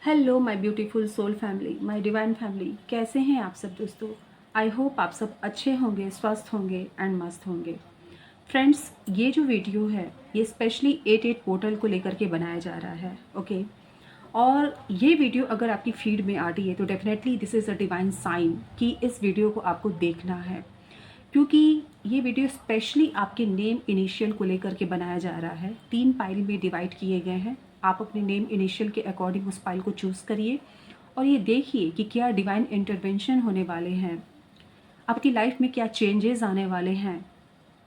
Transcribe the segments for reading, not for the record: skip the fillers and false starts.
Hello my beautiful soul family, my divine family, कैसे हैं आप सब दोस्तों। आई होप आप सब अच्छे होंगे, स्वस्थ होंगे एंड मस्त होंगे। फ्रेंड्स, ये जो वीडियो है ये स्पेशली 88 पोर्टल को लेकर के बनाया जा रहा है। ओके, और ये वीडियो अगर आपकी फीड में आ रही है तो definitely this is a divine sign कि इस वीडियो को आपको देखना है, क्योंकि ये वीडियो स्पेशली आपके नेम इनिशियल को लेकर के बनाया जा रहा है। 3 पाइल में डिवाइड किए गए हैं। आप अपने नेम इनिशियल के अकॉर्डिंग उस पाइल को चूज़ करिए और ये देखिए कि क्या डिवाइन इंटरवेंशन होने वाले हैं, आपकी लाइफ में क्या चेंजेस आने वाले हैं,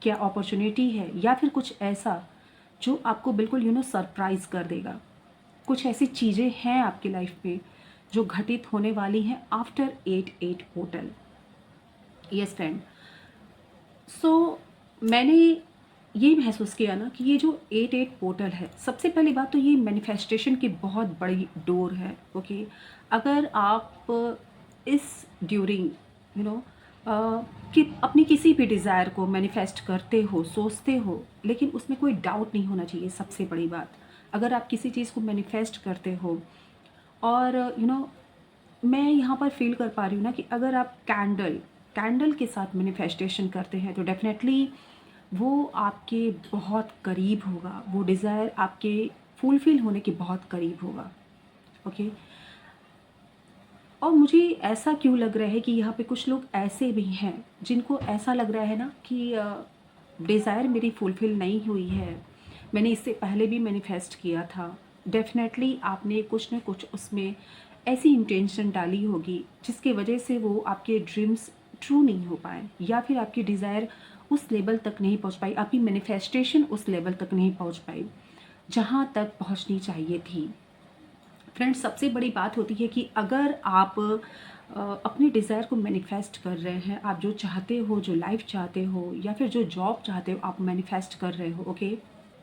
क्या अपॉर्चुनिटी है या फिर कुछ ऐसा जो आपको बिल्कुल सरप्राइज़ कर देगा। कुछ ऐसी चीज़ें हैं आपकी लाइफ में जो घटित होने वाली हैं आफ्टर 88 पोर्टल। यस फ्रेंड, सो मैंने ये महसूस किया ना कि ये जो 88 पोर्टल है, सबसे पहली बात तो ये मैनिफेस्टेशन की बहुत बड़ी डोर है। ओके, अगर आप इस ड्यूरिंग यू नो कि अपनी किसी भी डिज़ायर को मैनिफेस्ट करते हो, सोचते हो, लेकिन उसमें कोई डाउट नहीं होना चाहिए। सबसे बड़ी बात, अगर आप किसी चीज़ को मैनिफेस्ट करते हो और मैं यहाँ पर फील कर पा रही हूँ ना कि अगर आप कैंडल के साथ मैनिफेस्टेशन करते हैं तो डेफिनेटली वो आपके बहुत करीब होगा, वो डिज़ायर आपके फुलफ़िल होने के बहुत करीब होगा। ओके, और मुझे ऐसा क्यों लग रहा है कि यहाँ पे कुछ लोग ऐसे भी हैं जिनको ऐसा लग रहा है ना कि डिज़ायर मेरी फुलफ़िल नहीं हुई है, मैंने इससे पहले भी मैनिफेस्ट किया था। डेफिनेटली आपने कुछ न कुछ उसमें ऐसी इंटेंशन डाली होगी जिसकी वजह से वो आपके ड्रीम्स ट्रू नहीं हो पाए, या फिर आपकी डिज़ायर उस लेवल तक नहीं पहुंच पाई, आपकी मैनिफेस्टेशन उस लेवल तक नहीं पहुंच पाई जहां तक पहुंचनी चाहिए थी। फ्रेंड्स, सबसे बड़ी बात होती है कि अगर आप अपने डिज़ायर को मैनिफेस्ट कर रहे हैं, आप जो चाहते हो, जो लाइफ चाहते हो या फिर जो जॉब चाहते हो आप मैनिफेस्ट कर रहे हो। ओके,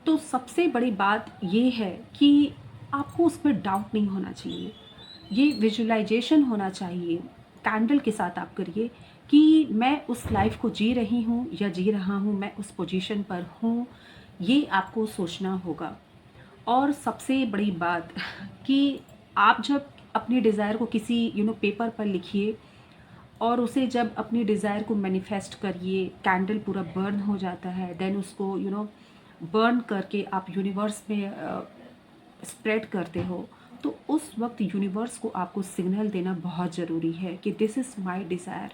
तो सबसे बड़ी बात ये है कि आपको उस पर डाउट नहीं होना चाहिए। ये विजुअलाइजेशन होना चाहिए, कैंडल के साथ आप करिए कि मैं उस लाइफ को जी रही हूँ या जी रहा हूँ, मैं उस पोजीशन पर हूँ, ये आपको सोचना होगा। और सबसे बड़ी बात कि आप जब अपनी डिज़ायर को किसी पेपर पर लिखिए और उसे जब अपनी डिज़ायर को मैनिफेस्ट करिए, कैंडल पूरा बर्न हो जाता है, देन उसको बर्न करके आप यूनिवर्स में स्प्रेड करते हो, तो उस वक्त यूनिवर्स को आपको सिग्नल देना बहुत ज़रूरी है कि this is my desire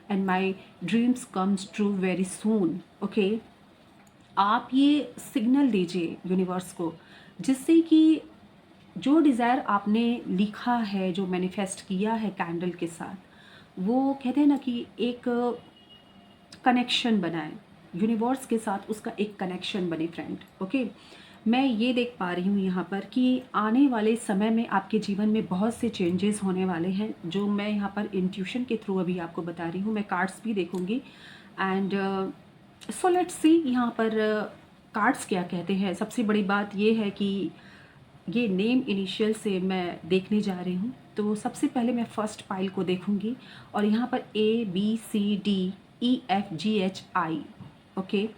and my dreams comes true very soon. Okay, आप ये सिग्नल दीजिए यूनिवर्स को, जिससे कि जो डिज़ायर आपने लिखा है, जो मैनिफेस्ट किया है कैंडल के साथ, वो कहते हैं ना कि एक कनेक्शन बनाए यूनिवर्स के साथ, उसका एक कनेक्शन बने फ्रेंड। ओके, मैं ये देख पा रही हूँ यहाँ पर कि आने वाले समय में आपके जीवन में बहुत से चेंजेस होने वाले हैं, जो मैं यहाँ पर इंट्यूशन के थ्रू अभी आपको बता रही हूँ। मैं कार्ड्स भी देखूँगी एंड सो लेट्स सी यहाँ पर कार्ड्स क्या कहते हैं। सबसे बड़ी बात ये है कि ये नेम इनिशियल से मैं देखने जा रही हूँ, तो सबसे पहले मैं फर्स्ट पाइल को देखूँगी और यहाँ पर ABCDEFGHI। ओके,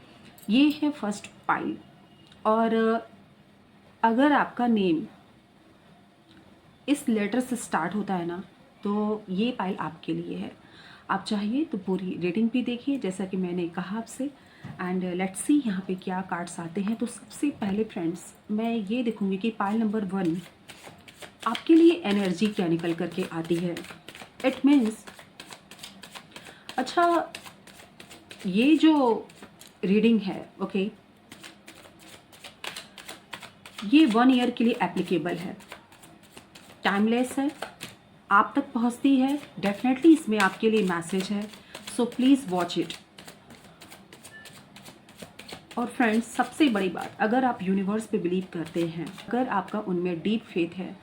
ये है फर्स्ट पाइल। और अगर आपका नेम इस लेटर से स्टार्ट होता है ना, तो ये पाइल आपके लिए है। आप चाहिए तो पूरी रीडिंग भी देखिए जैसा कि मैंने कहा आपसे, एंड लेट्स सी यहाँ पे क्या कार्ड्स आते हैं। तो सबसे पहले फ्रेंड्स, मैं ये देखूँगी कि पाइल नंबर 1 आपके लिए एनर्जी क्या निकल करके आती है। इट मीन्स, अच्छा, ये जो रीडिंग है, ओके, ये 1 ईयर के लिए एप्लीकेबल है, टाइमलेस है, आप तक पहुंचती है। डेफिनेटली इसमें आपके लिए मैसेज है, सो प्लीज़ वॉच इट। और फ्रेंड्स, सबसे बड़ी बात, अगर आप यूनिवर्स पे बिलीव करते हैं, अगर आपका उनमें डीप फेथ है,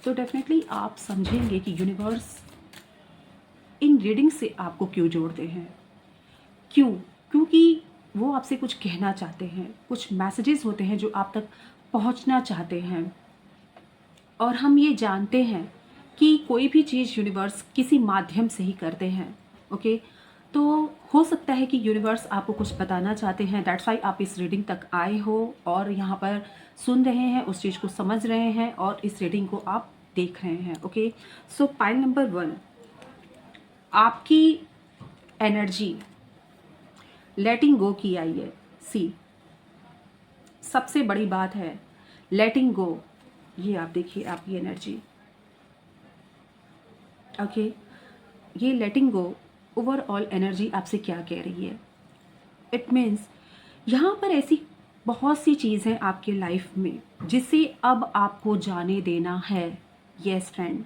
तो डेफिनेटली आप समझेंगे कि यूनिवर्स इन रीडिंग से आपको क्यों जोड़ते हैं। क्यों? क्योंकि वो आपसे कुछ कहना चाहते हैं, कुछ मैसेजेस होते हैं जो आप तक पहुंचना चाहते हैं। और हम ये जानते हैं कि कोई भी चीज़ यूनिवर्स किसी माध्यम से ही करते हैं। ओके, तो हो सकता है कि यूनिवर्स आपको कुछ बताना चाहते हैं, दैट्स वाई आप इस रीडिंग तक आए हो और यहाँ पर सुन रहे हैं, उस चीज़ को समझ रहे हैं और इस रीडिंग को आप देख रहे हैं। ओके, सो पाइल नंबर 1, आपकी एनर्जी लेटिंग गो की आई है। सी, सबसे बड़ी बात है लेटिंग गो। ये आप देखिए आपकी एनर्जी। ओके, ये लेटिंग गो ओवरऑल एनर्जी आपसे क्या कह रही है? इट मीन्स यहाँ पर ऐसी बहुत सी चीज़ हैं आपके लाइफ में जिसे अब आपको जाने देना है। यस फ्रेंड,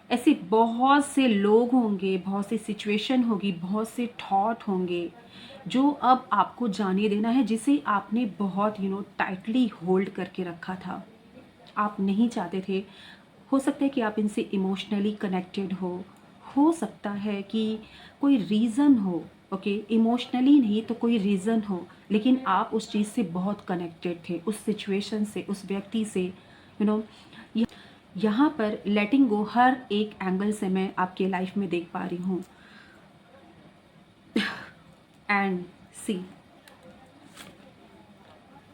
ऐसे बहुत से लोग होंगे, बहुत सी सिचुएशन होगी, बहुत से थॉट होंगे जो अब आपको जाने देना है, जिसे आपने बहुत टाइटली होल्ड करके रखा था। आप नहीं चाहते थे। हो सकता है कि आप इनसे इमोशनली कनेक्टेड हो सकता है कि कोई रीज़न हो। ओके, इमोशनली नहीं तो कोई रीज़न हो, लेकिन आप उस चीज़ से बहुत कनेक्टेड थे, उस सिचुएशन से, उस व्यक्ति से। नो, यहाँ पर लेटिंग गो हर एक एंगल से मैं आपके लाइफ में देख पा रही हूँ। And see,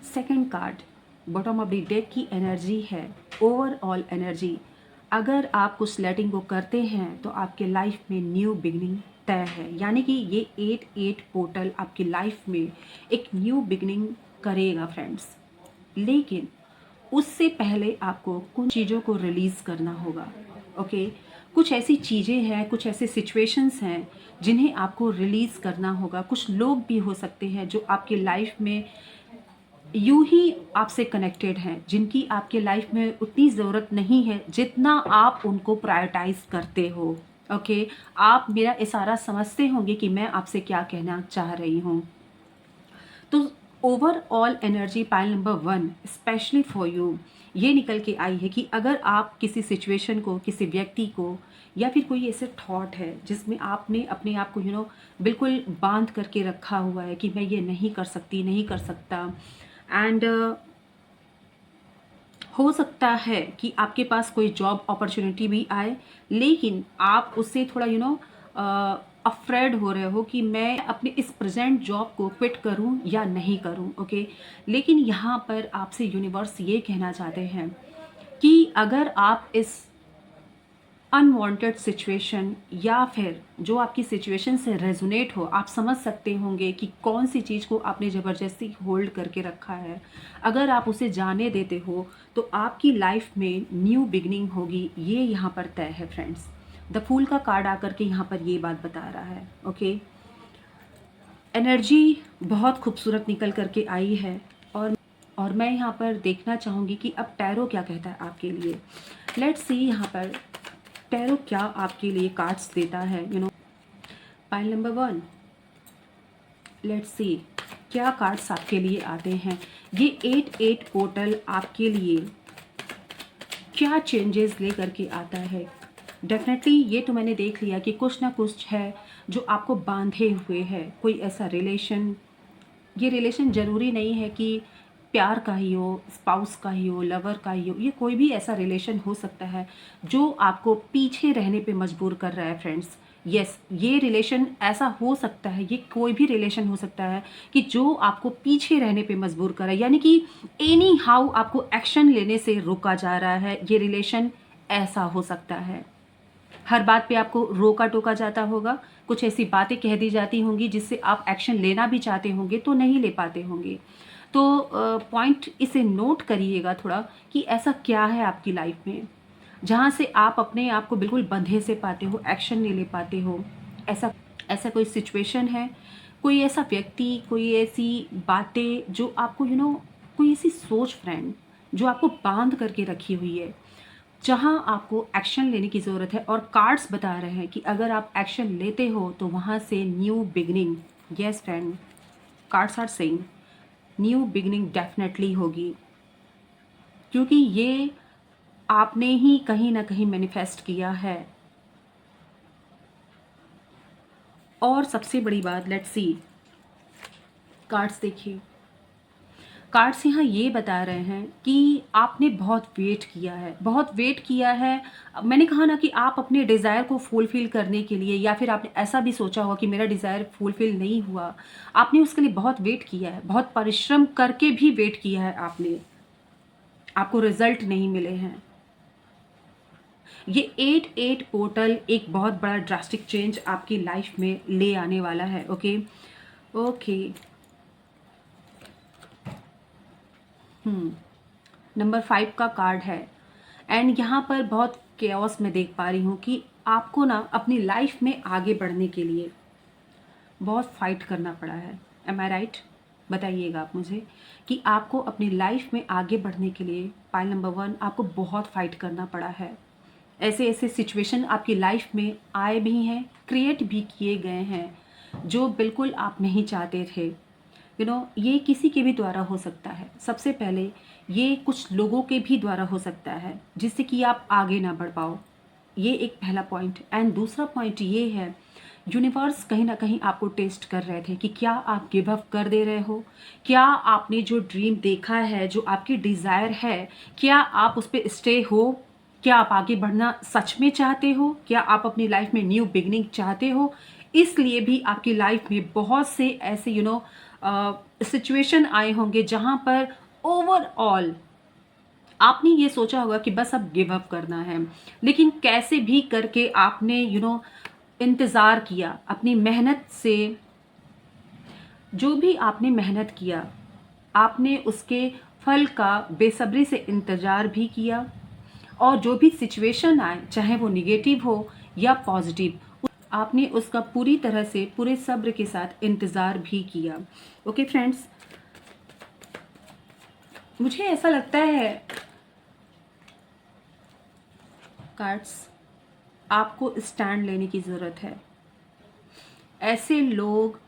second card bottom of the deck की एनर्जी है, ओवरऑल एनर्जी। अगर आप कुछ लेटिंग गो करते हैं तो आपके लाइफ में न्यू बिगनिंग तय है। यानी कि ये 8-8 पोर्टल आपकी लाइफ में एक न्यू बिगनिंग करेगा फ्रेंड्स। लेकिन उससे पहले आपको कुछ चीज़ों को रिलीज़ करना होगा। ओके, कुछ ऐसी चीज़ें हैं, कुछ ऐसे सिचुएशंस हैं जिन्हें आपको रिलीज़ करना होगा। कुछ लोग भी हो सकते हैं जो आपकी लाइफ में यूं ही आपसे कनेक्टेड हैं, जिनकी आपके लाइफ में उतनी ज़रूरत नहीं है जितना आप उनको प्रायोरिटाइज करते हो। ओके, आप मेरा इशारा समझते होंगे कि मैं आपसे क्या कहना चाह रही हूँ। तो overall energy pile number 1 specially for you ये निकल के आई है कि अगर आप किसी सिचुएशन को, किसी व्यक्ति को, या फिर कोई ऐसे थॉट है जिसमें आपने अपने आप को बिल्कुल बांध करके रखा हुआ है कि मैं ये नहीं कर सकती, नहीं कर सकता। एंड हो सकता है कि आपके पास कोई जॉब अपॉर्चुनिटी भी आए, लेकिन आप उससे थोड़ा अफ्रेड हो रहे हो कि मैं अपने इस प्रेजेंट जॉब को क्विट करूं या नहीं करूं। ओके, लेकिन यहाँ पर आपसे यूनिवर्स ये कहना चाहते हैं कि अगर आप इस अनवांटेड सिचुएशन या फिर जो आपकी सिचुएशन से रेजोनेट हो, आप समझ सकते होंगे कि कौन सी चीज़ को आपने ज़बरदस्ती होल्ड करके रखा है। अगर आप उसे जाने देते हो तो आपकी लाइफ में न्यू बिगनिंग होगी, ये यहाँ पर तय है फ्रेंड्स। द फूल का कार्ड आकर के यहाँ पर ये बात बता रहा है। ओके, एनर्जी बहुत खूबसूरत निकल करके आई है और मैं यहाँ पर देखना चाहूँगी कि अब टैरो क्या कहता है आपके लिए। लेट्स सी यहाँ पर टैरो क्या आपके लिए कार्ड्स देता है। पाइल नंबर 1, लेट्स सी क्या कार्ड्स आपके लिए आते हैं। ये 8-8 पोर्टल आपके लिए क्या चेंजेस ले करके आता है। डेफिनेटली ये तो मैंने देख लिया कि कुछ ना कुछ है जो आपको बांधे हुए है। कोई ऐसा रिलेशन, ये रिलेशन ज़रूरी नहीं है कि प्यार का ही हो, स्पाउस का ही हो, लवर का ही हो, ये कोई भी ऐसा रिलेशन हो सकता है जो आपको पीछे रहने पे मजबूर कर रहा है फ्रेंड्स। यस, ये रिलेशन ऐसा हो सकता है, ये कोई भी रिलेशन हो सकता है कि जो आपको पीछे रहने पे मजबूर कर रहा है, यानी कि एनी हाउ आपको एक्शन लेने से रोका जा रहा है। ये रिलेशन ऐसा हो सकता है, हर बात पे आपको रोका टोका जाता होगा, कुछ ऐसी बातें कह दी जाती होंगी जिससे आप एक्शन लेना भी चाहते होंगे तो नहीं ले पाते होंगे। तो पॉइंट इसे नोट करिएगा थोड़ा कि ऐसा क्या है आपकी लाइफ में जहाँ से आप अपने आप को बिल्कुल बंधे से पाते हो, एक्शन नहीं ले पाते हो। ऐसा ऐसा कोई सिचुएशन है, कोई ऐसा व्यक्ति, कोई ऐसी बातें जो आपको कोई ऐसी सोच फ्रेंड जो आपको बांध करके रखी हुई है, जहां आपको एक्शन लेने की ज़रूरत है। और कार्ड्स बता रहे हैं कि अगर आप एक्शन लेते हो तो वहां से new beginning, yes friend, cards are saying new beginning definitely होगी, क्योंकि ये आपने ही कहीं ना कहीं मैनिफेस्ट किया है। और सबसे बड़ी बात, लेट्स सी कार्ड्स देखिए। कार्ड्स यहाँ ये बता रहे हैं कि आपने बहुत वेट किया है, बहुत वेट किया है। मैंने कहा ना कि आप अपने डिज़ायर को फुलफ़िल करने के लिए, या फिर आपने ऐसा भी सोचा होगा कि मेरा डिज़ायर फुलफ़िल नहीं हुआ, आपने उसके लिए बहुत वेट किया है, बहुत परिश्रम करके भी वेट किया है आपने, आपको रिजल्ट नहीं मिले हैं। ये 8-8 पोर्टल एक बहुत बड़ा ड्रास्टिक चेंज आपकी लाइफ में ले आने वाला है। Okay okay. नंबर 5 का कार्ड है एंड यहाँ पर बहुत केओस में देख पा रही हूँ कि आपको ना अपनी लाइफ में आगे बढ़ने के लिए बहुत फाइट करना पड़ा है। एम आई राइट? बताइएगा आप मुझे कि आपको अपनी लाइफ में आगे बढ़ने के लिए पाइल नंबर 1 आपको बहुत फाइट करना पड़ा है। ऐसे ऐसे सिचुएशन आपकी लाइफ में आए भी हैं, क्रिएट भी किए गए हैं जो बिल्कुल आप नहीं चाहते थे। ये किसी के भी द्वारा हो सकता है। सबसे पहले ये कुछ लोगों के भी द्वारा हो सकता है जिससे कि आप आगे ना बढ़ पाओ। ये एक पहला पॉइंट। एंड दूसरा पॉइंट ये है, यूनिवर्स कहीं ना कहीं आपको टेस्ट कर रहे थे कि क्या आप गिव अप कर दे रहे हो, क्या आपने जो ड्रीम देखा है, जो आपकी डिज़ायर है, क्या आप उस पर स्टे हो, क्या आप आगे बढ़ना सच में चाहते हो, क्या आप अपनी लाइफ में न्यू बिगनिंग चाहते हो। इसलिए भी आपकी लाइफ में बहुत से ऐसे सिचुएशन आए होंगे जहाँ पर ओवरऑल आपने ये सोचा होगा कि बस अब गिव अप करना है, लेकिन कैसे भी करके आपने इंतज़ार किया अपनी मेहनत से। जो भी आपने मेहनत किया आपने उसके फल का बेसब्री से इंतज़ार भी किया, और जो भी सिचुएशन आए चाहे वो निगेटिव हो या पॉजिटिव, आपने उसका पूरी तरह से पूरे सब्र के साथ इंतज़ार भी किया। ओके फ्रेंड्स, मुझे ऐसा लगता है कार्ड्स आपको स्टैंड लेने की ज़रूरत है। ऐसे लोग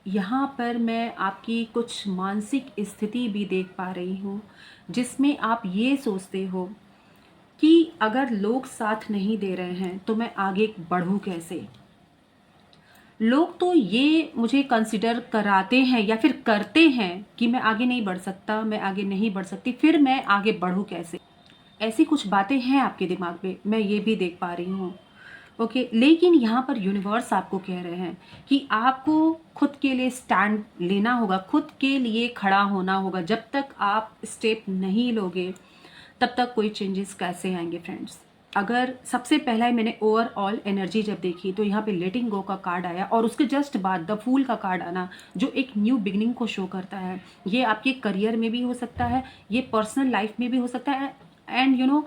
यहाँ पर मैं आपकी कुछ मानसिक स्थिति भी देख पा रही हूँ जिसमें आप ये सोचते हो कि अगर लोग साथ नहीं दे रहे हैं तो मैं आगे बढ़ूँ कैसे। लोग तो ये मुझे कंसिडर कराते हैं या फिर करते हैं कि मैं आगे नहीं बढ़ सकता, मैं आगे नहीं बढ़ सकती, फिर मैं आगे बढ़ूँ कैसे। ऐसी कुछ बातें हैं आपके दिमाग में, मैं ये भी देख पा रही हूँ। ओके, लेकिन यहाँ पर यूनिवर्स आपको कह रहे हैं कि आपको खुद के लिए स्टैंड लेना होगा, खुद के लिए खड़ा होना होगा। जब तक आप स्टेप नहीं लोगे तब तक कोई चेंजेस कैसे आएंगे फ्रेंड्स। अगर सबसे पहला ही मैंने ओवरऑल एनर्जी जब देखी तो यहाँ पे लेटिंग गो का कार्ड आया और उसके जस्ट बाद द फूल का कार्ड आना जो एक न्यू बिगनिंग को शो करता है। ये आपके करियर में भी हो सकता है, ये पर्सनल लाइफ में भी हो सकता है, एंड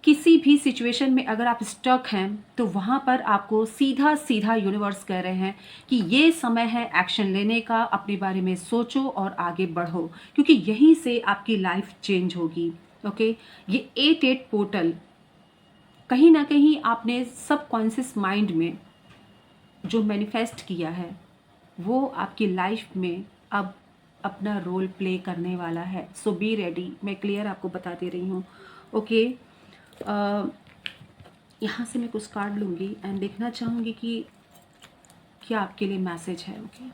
किसी भी सिचुएशन में अगर आप स्टक हैं तो वहाँ पर आपको सीधा सीधा यूनिवर्स कह रहे हैं कि ये समय है एक्शन लेने का, अपने बारे में सोचो और आगे बढ़ो, क्योंकि यहीं से आपकी लाइफ चेंज होगी। ओके, ये 8-8 पोर्टल कहीं ना कहीं आपने सबकॉन्शियस माइंड में जो मैनिफेस्ट किया है वो आपकी लाइफ में अब अपना रोल प्ले करने वाला है। सो बी रेडी, मैं क्लियर आपको बता दे रही हूँ। ओके, यहाँ से मैं कुछ कार्ड लूँगी एंड देखना चाहूँगी कि क्या आपके लिए मैसेज है। Okay,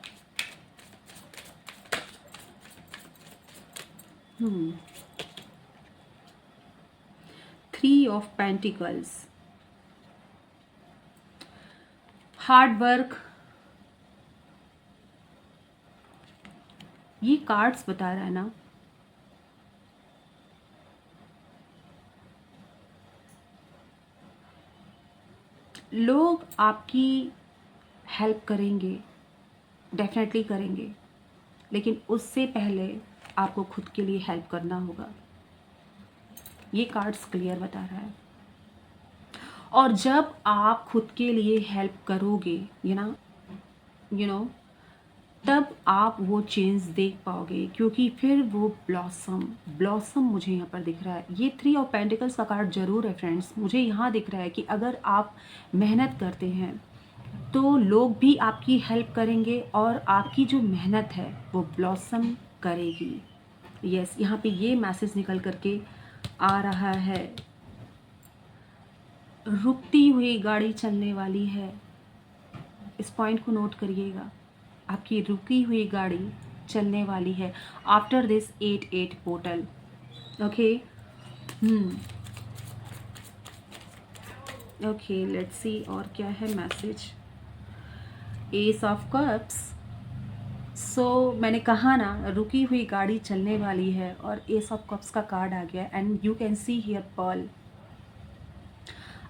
three of pentacles, hard work, ये कार्ड्स बता रहा है ना लोग आपकी हेल्प करेंगे, डेफिनेटली करेंगे, लेकिन उससे पहले आपको खुद के लिए हेल्प करना होगा। ये कार्ड्स क्लियर बता रहा है। और जब आप खुद के लिए हेल्प करोगे यू नो तब आप वो चेंज देख पाओगे, क्योंकि फिर वो ब्लॉसम मुझे यहाँ पर दिख रहा है। ये 3 ऑफ पेंटिकल्स का कार्ड जरूर है फ्रेंड्स। मुझे यहाँ दिख रहा है कि अगर आप मेहनत करते हैं तो लोग भी आपकी हेल्प करेंगे और आपकी जो मेहनत है वो ब्लॉसम करेगी। यस, यहाँ पे ये मैसेज निकल करके आ रहा है। रुकती हुई गाड़ी चलने वाली है, इस पॉइंट को नोट करिएगा। आपकी रुकी हुई गाड़ी चलने वाली है after this 8-8 portal. Okay, okay, let's see और क्या है message. Ace of cups. So मैंने कहा ना रुकी हुई गाड़ी चलने वाली है और एस ऑफ कप्स का कार्ड आ गया and you can see here pearl.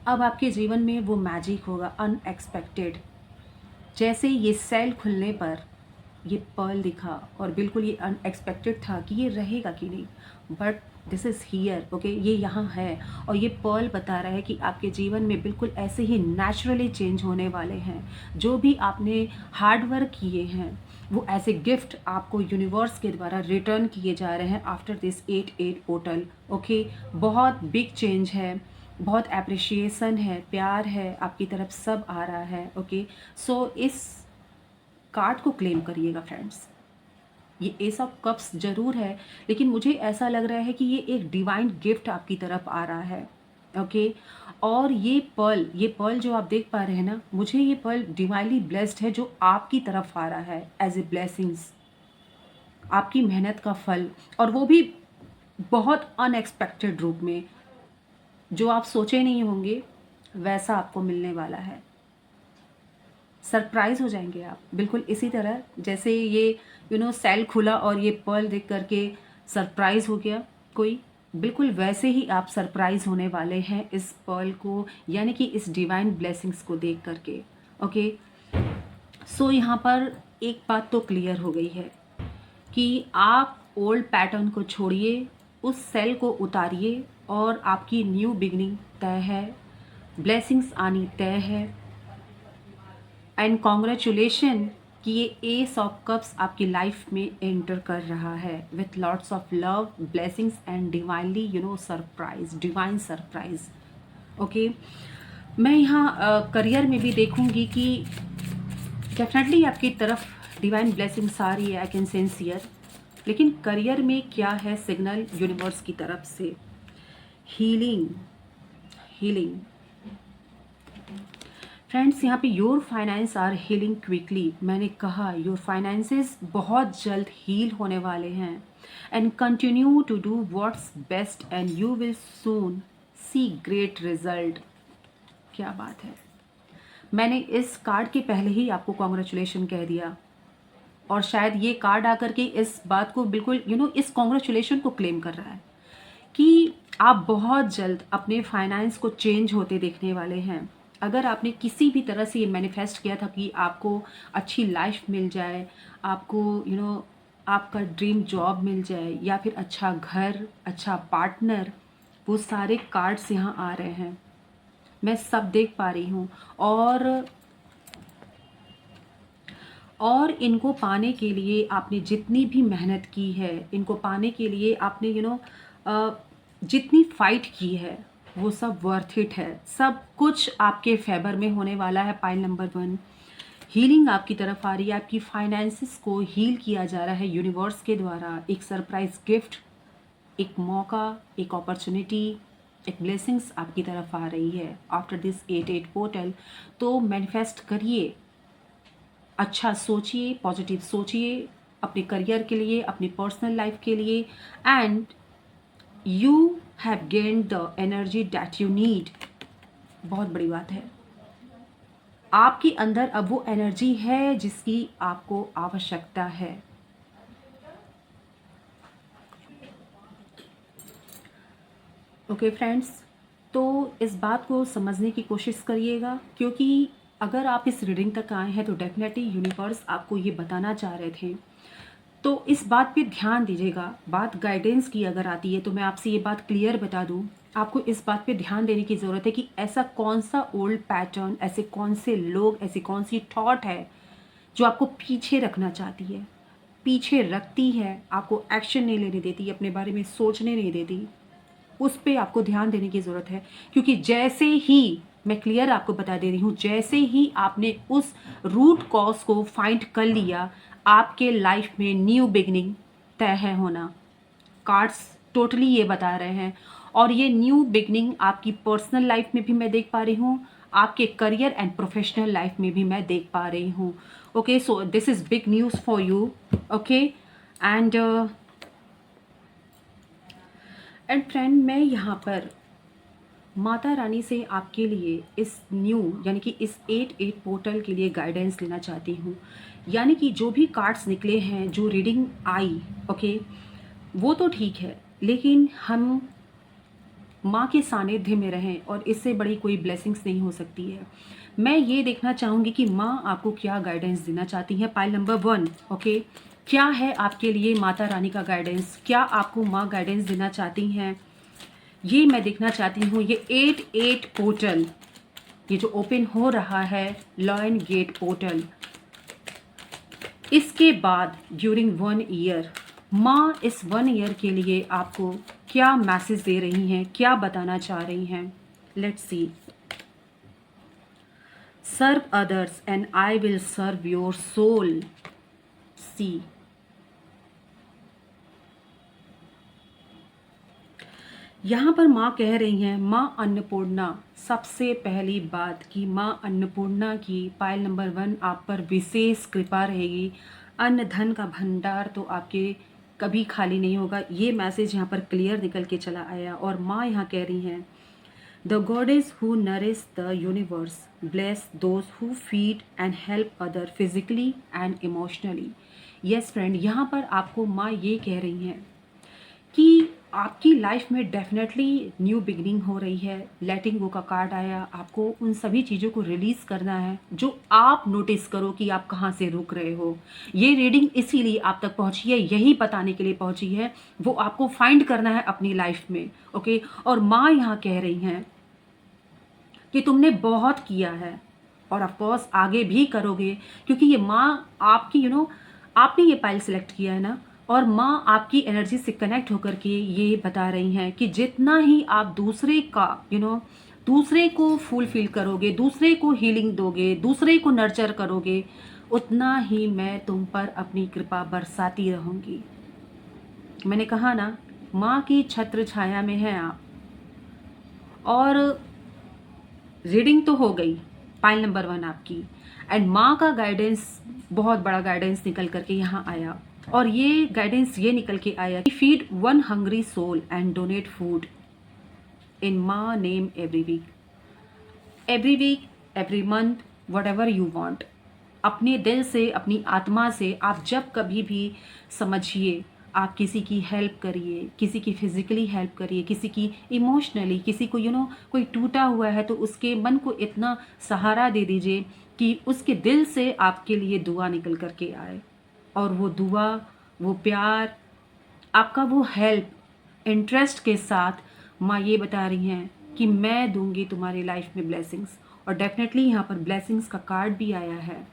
अब आपके जीवन में वो मैजिक होगा, अनएक्सपेक्टेड। जैसे ये सेल खुलने पर ये पर्ल दिखा और बिल्कुल ये अनएक्सपेक्टेड था कि ये रहेगा कि नहीं, but this is here, okay, ये यहाँ है। और ये पर्ल बता रहा है कि आपके जीवन में बिल्कुल ऐसे ही नेचुरली चेंज होने वाले हैं। जो भी आपने हार्ड वर्क किए हैं वो एज ए गिफ्ट आपको यूनिवर्स के द्वारा रिटर्न किए जा रहे हैं आफ्टर दिस 8-8 पोर्टल, ओके। बहुत बिग चेंज है, बहुत एप्रिशिएशन है, प्यार है आपकी तरफ, सब आ रहा है, ओके। सो इस कार्ड को क्लेम करिएगा फ्रेंड्स। ये एस ऑफ कप्स जरूर है, लेकिन मुझे ऐसा लग रहा है कि ये एक डिवाइन गिफ्ट आपकी तरफ आ रहा है, ओके। और ये पर्ल जो आप देख पा रहे हैं ना, मुझे ये पर्ल डिवाइनली ब्लेस्ड है, जो आपकी तरफ आ रहा है एज ए ब्लेसिंग्स, आपकी मेहनत का फल, और वो भी बहुत अनएक्सपेक्टेड रूप में, जो आप सोचे नहीं होंगे वैसा आपको मिलने वाला है। सरप्राइज हो जाएंगे आप, बिल्कुल इसी तरह जैसे ये सेल खुला और ये पर्ल देख करके सरप्राइज हो गया कोई, बिल्कुल वैसे ही आप सरप्राइज होने वाले हैं इस पर्ल को, यानी कि इस डिवाइन ब्लेसिंग्स को देख करके, ओके। सो यहाँ पर एक बात तो क्लियर हो गई है कि आप ओल्ड पैटर्न को छोड़िए, उस सेल को उतारिए और आपकी न्यू बिगनिंग तय है, ब्लेसिंग्स आनी तय है। एंड कॉन्ग्रेचुलेशन कि ये एस ऑफ कप्स आपकी लाइफ में एंटर कर रहा है with lots of love, blessings and divinely surprise, divine surprise, okay. मैं यहाँ करियर में भी देखूंगी कि डेफिनेटली आपकी तरफ डिवाइन ब्लेसिंग्स आ रही है, आई कैन सेंस हियर। लेकिन करियर में क्या है सिग्नल यूनिवर्स की तरफ से? हीलिंग, हीलिंग फ्रेंड्स, यहाँ पे your finance are healing quickly. मैंने कहा योर फाइनेंसेस बहुत जल्द हील होने वाले हैं। And continue to do what's best and you will soon see great result. क्या बात है, मैंने इस कार्ड के पहले ही आपको कॉन्ग्रेचुलेशन कह दिया, और शायद ये कार्ड आकर के इस बात को बिल्कुल इस कॉन्ग्रेचुलेशन को क्लेम कर रहा है कि आप बहुत जल्द अपने फाइनेंस को चेंज होते देखने वाले हैं। अगर आपने किसी भी तरह से ये मैनिफेस्ट किया था कि आपको अच्छी लाइफ मिल जाए, आपको आपका ड्रीम जॉब मिल जाए, या फिर अच्छा घर, अच्छा पार्टनर, वो सारे कार्ड्स यहाँ आ रहे हैं, मैं सब देख पा रही हूँ। और इनको पाने के लिए आपने जितनी भी मेहनत की है, इनको पाने के लिए आपने जितनी फाइट की है, वो सब वर्थ इट है। सब कुछ आपके फेवर में होने वाला है। पाइल नंबर 1, हीलिंग आपकी तरफ आ रही है, आपकी फाइनेंसिस को हील किया जा रहा है यूनिवर्स के द्वारा। एक सरप्राइज गिफ्ट, एक मौका, एक अपॉर्चुनिटी, एक ब्लेसिंग्स आपकी तरफ आ रही है आफ्टर दिस 8-8 पोर्टल। तो मैनिफेस्ट करिए, अच्छा सोचिए, पॉजिटिव सोचिए अपने करियर के लिए, अपनी पर्सनल लाइफ के लिए, and you have gained the energy that you need. बहुत बड़ी बात है, आपके अंदर अब वो एनर्जी है जिसकी आपको आवश्यकता है। ओके फ्रेंड्स, तो इस बात को समझने की कोशिश करिएगा, क्योंकि अगर आप इस रीडिंग तक आए हैं तो डेफिनेटली यूनिवर्स आपको ये बताना चाह रहे थे। तो इस बात पे ध्यान दीजिएगा। बात गाइडेंस की अगर आती है तो मैं आपसे ये बात क्लियर बता दूं, आपको इस बात पे ध्यान देने की ज़रूरत है कि ऐसा कौन सा ओल्ड पैटर्न, ऐसे कौन से लोग, ऐसी कौन सी थॉट है जो आपको पीछे रखना चाहती है, पीछे रखती है, आपको एक्शन नहीं लेने देती, अपने बारे में सोचने नहीं देती। उस पर आपको ध्यान देने की ज़रूरत है, क्योंकि जैसे ही, मैं क्लियर आपको बता दे रही हूँ, जैसे ही आपने उस रूट कॉज को फाइंड कर लिया, आपके लाइफ में न्यू बिगनिंग तय है होना। कार्ड्स टोटली ये बता रहे हैं। और ये न्यू बिगनिंग आपकी पर्सनल लाइफ में भी मैं देख पा रही हूँ, आपके करियर एंड प्रोफेशनल लाइफ में भी मैं देख पा रही हूँ। Okay, so this is big news for you, okay. And friend, मैं यहाँ पर माता रानी से आपके लिए इस न्यू, यानी कि इस 8-8 पोर्टल के लिए गाइडेंस लेना चाहती हूँ। यानी कि जो भी कार्ड्स निकले हैं, जो रीडिंग आई, ओके, वो तो ठीक है, लेकिन हम माँ के सानिध्य में रहें, और इससे बड़ी कोई ब्लेसिंग्स नहीं हो सकती है। मैं ये देखना चाहूँगी कि माँ आपको क्या गाइडेंस देना चाहती हैं। पाइल नंबर 1, ओके, क्या है आपके लिए माता रानी का गाइडेंस, क्या आपको माँ गाइडेंस देना चाहती हैं, ये मैं देखना चाहती हूँ। ये 8-8 पोर्टल, ये जो ओपन हो रहा है लॉयन गेट पोर्टल, इसके बाद ड्यूरिंग 1 ईयर माँ इस 1 ईयर के लिए आपको क्या मैसेज दे रही हैं, क्या बताना चाह रही हैं। Let's see. Serve others and I will serve your soul. See, यहाँ पर माँ कह रही हैं, माँ अन्नपूर्णा, सबसे पहली बात कि माँ अन्नपूर्णा की पायल नंबर 1 आप पर विशेष कृपा रहेगी। अन्न धन का भंडार तो आपके कभी खाली नहीं होगा। ये मैसेज यहाँ पर क्लियर निकल के चला आया। और माँ यहाँ कह रही हैं, the goddess who nourish the universe bless those who feed and help other physically and emotionally. Yes friend, यहाँ पर आपको माँ ये कह रही हैं कि आपकी लाइफ में डेफिनेटली न्यू बिगनिंग हो रही है। लेटिंग गो का कार्ड आया। आपको उन सभी चीज़ों को रिलीज़ करना है जो आप नोटिस करो कि आप कहाँ से रुक रहे हो। ये रीडिंग इसीलिए आप तक पहुँची है, यही बताने के लिए पहुँची है, वो आपको फाइंड करना है अपनी लाइफ में, ओके। और माँ यहाँ कह रही हैं कि तुमने बहुत किया है और ऑफकोर्स आगे भी करोगे, क्योंकि ये माँ आपकी आपने ये पाइल सेलेक्ट किया है ना। और माँ आपकी एनर्जी से कनेक्ट होकर के ये बता रही हैं कि जितना ही आप दूसरे का दूसरे को फुलफिल करोगे, दूसरे को हीलिंग दोगे, दूसरे को नर्चर करोगे, उतना ही मैं तुम पर अपनी कृपा बरसाती रहूँगी। मैंने कहा ना, माँ की छत्र छाया में है आप। और रीडिंग तो हो गई पाइल नंबर 1 आपकी, एंड माँ का गाइडेंस, बहुत बड़ा गाइडेंस निकल करके यहाँ आया। और ये गाइडेंस ये निकल के आया कि feed 1 hungry soul and donate food in माँ name every week, every month, whatever you want. अपने दिल से, अपनी आत्मा से आप जब कभी भी समझिए, आप किसी की हेल्प करिए, किसी की फिजिकली हेल्प करिए, किसी की इमोशनली, किसी को कोई टूटा हुआ है तो उसके मन को इतना सहारा दे दीजिए कि उसके दिल से आपके लिए दुआ निकल करके आए। और वो दुआ, वो प्यार, आपका वो हेल्प इंटरेस्ट के साथ माँ ये बता रही हैं कि मैं दूंगी तुम्हारी लाइफ में ब्लेसिंग्स। और डेफिनेटली यहाँ पर ब्लेसिंग्स का कार्ड भी आया है।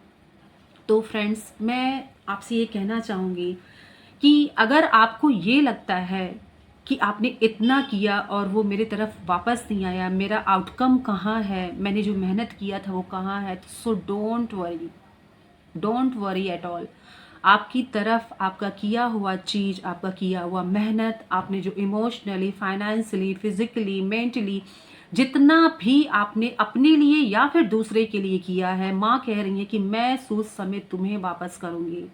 तो फ्रेंड्स, मैं आपसे ये कहना चाहूँगी कि अगर आपको ये लगता है कि आपने इतना किया और वो मेरे तरफ वापस नहीं आया, मेरा आउटकम कहाँ है, मैंने जो मेहनत किया था वो कहाँ है, so don't worry at all. आपकी तरफ आपका किया हुआ चीज़, आपका किया हुआ मेहनत, आपने जो इमोशनली, फाइनेंशियली, फिजिकली, मेंटली जितना भी आपने अपने लिए या फिर दूसरे के लिए किया है, माँ कह रही है कि मैं सूद समेत तुम्हें वापस करूँगी।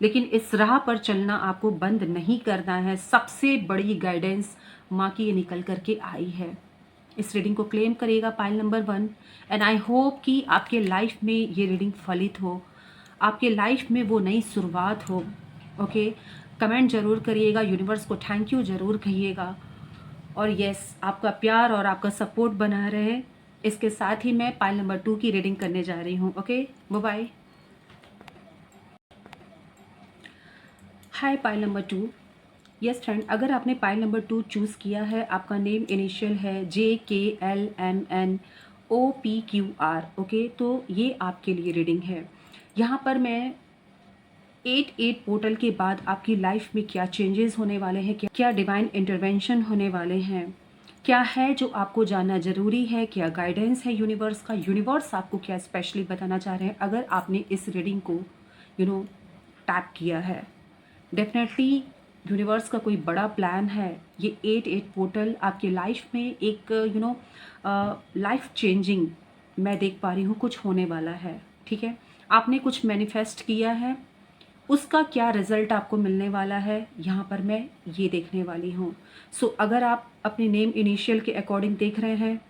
लेकिन इस राह पर चलना आपको बंद नहीं करना है। सबसे बड़ी गाइडेंस माँ की ये निकल करके आई है। इस रीडिंग को क्लेम करिएगा pile number 1, and I hope कि आपके लाइफ में ये रीडिंग फलित हो, आपके लाइफ में वो नई शुरुआत हो, ओके। कमेंट ज़रूर करिएगा, यूनिवर्स को थैंक यू ज़रूर कहिएगा। और यस, आपका प्यार और आपका सपोर्ट बना रहे। इसके साथ ही मैं पाइल नंबर 2 की रीडिंग करने जा रही हूँ, okay. Bye bye. Hi pile number 2। Yes friend, अगर आपने पाइल नंबर 2 चूज़ किया है, आपका नेम इनिशियल है JKLMNOPQR, ओके, तो ये आपके लिए रीडिंग है। यहाँ पर मैं 8-8 पोर्टल के बाद आपकी लाइफ में क्या चेंजेस होने वाले हैं, क्या डिवाइन इंटरवेंशन होने वाले हैं, क्या है जो आपको जानना ज़रूरी है, क्या गाइडेंस है यूनिवर्स का, यूनिवर्स आपको क्या स्पेशली बताना चाह रहे हैं। अगर आपने इस रीडिंग को टैप किया है, डेफिनेटली यूनिवर्स का कोई बड़ा प्लान है। ये 8-8 पोर्टल आपके लाइफ में एक लाइफ चेंजिंग मैं देख पा रही हूँ, कुछ होने वाला है, ठीक है। आपने कुछ मैनिफेस्ट किया है, उसका क्या रिजल्ट आपको मिलने वाला है, यहाँ पर मैं ये देखने वाली हूँ। सो अगर आप अपने नेम इनिशियल के अकॉर्डिंग देख रहे हैं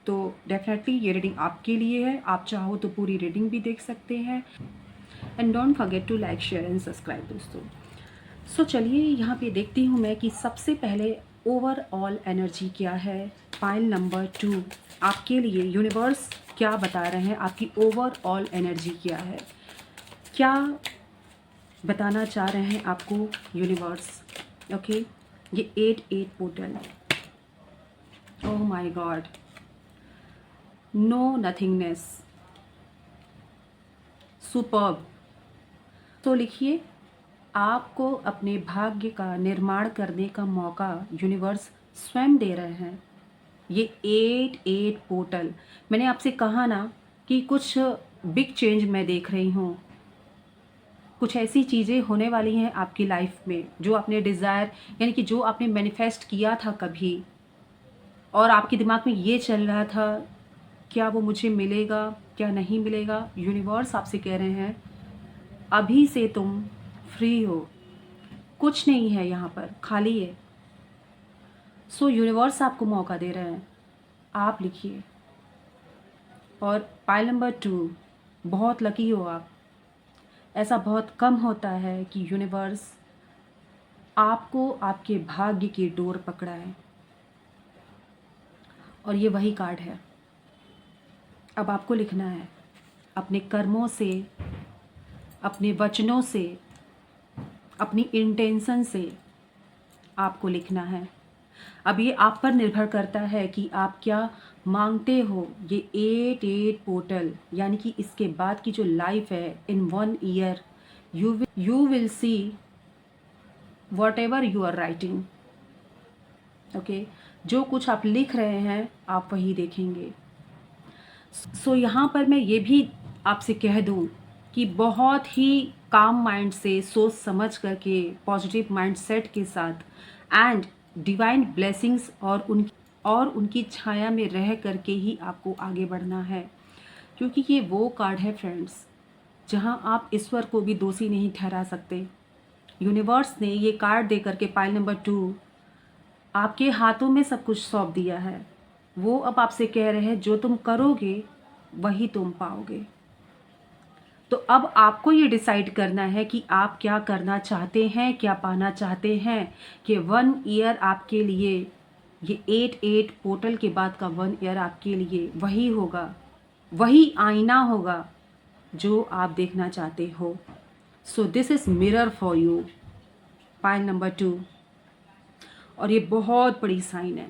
तो डेफिनेटली ये रीडिंग आपके लिए है। आप चाहो तो पूरी रीडिंग भी देख सकते हैं। And don't forget to like, share and subscribe दोस्तों। सो चलिए यहाँ पे देखती हूँ मैं कि सबसे पहले ओवरऑल एनर्जी क्या है पाइल नंबर 2 आपके लिए यूनिवर्स क्या बता रहे हैं, आपकी ओवरऑल एनर्जी क्या है, क्या बताना चाह रहे हैं आपको यूनिवर्स। ओके, ये 8 portal, oh my god, no nothingness, superb. तो लिखिए, आपको अपने भाग्य का निर्माण करने का मौका यूनिवर्स स्वयं दे रहे हैं। ये 8 पोर्टल, मैंने आपसे कहा ना कि कुछ बिग चेंज मैं देख रही हूँ, कुछ ऐसी चीज़ें होने वाली हैं आपकी लाइफ में जो आपने डिज़ायर, यानी कि जो आपने मैनिफेस्ट किया था कभी और आपके दिमाग में ये चल रहा था क्या वो मुझे मिलेगा क्या नहीं मिलेगा। यूनिवर्स आपसे कह रहे हैं अभी से तुम फ्री हो, कुछ नहीं है यहाँ पर, खाली है। सो यूनिवर्स आपको मौका दे रहे हैं, आप लिखिए। और पाइल नंबर 2, बहुत लकी हो आप। ऐसा बहुत कम होता है कि यूनिवर्स आपको आपके भाग्य की डोर पकड़ाए, और ये वही कार्ड है। अब आपको लिखना है अपने कर्मों से, अपने वचनों से, अपनी इंटेंशन से आपको लिखना है। अब ये आप पर निर्भर करता है कि आप क्या मांगते हो। ये 8 पोर्टल, यानी कि इसके बाद की जो लाइफ है in 1 year, you will see whatever you are writing. Okay, जो कुछ आप लिख रहे हैं आप वही देखेंगे। सो यहाँ पर मैं ये भी आपसे कह दूँ कि बहुत ही काम माइंड से, सोच समझ करके, पॉजिटिव माइंडसेट के साथ एंड डिवाइन ब्लेसिंग्स और उनकी छाया में रह करके ही आपको आगे बढ़ना है। क्योंकि ये वो कार्ड है फ्रेंड्स जहाँ आप ईश्वर को भी दोषी नहीं ठहरा सकते। यूनिवर्स ने ये कार्ड दे करके पाइल नंबर 2 आपके हाथों में सब कुछ सौंप दिया है। वो अब आपसे कह रहे हैं जो तुम करोगे वही तुम पाओगे। तो अब आपको ये डिसाइड करना है कि आप क्या करना चाहते हैं, क्या पाना चाहते हैं। कि 1 ईयर आपके लिए, ये 8 पोर्टल के बाद का 1 ईयर आपके लिए वही होगा, वही आईना होगा जो आप देखना चाहते हो। So this is mirror for you, pile number 2। और ये बहुत बड़ी साइन है,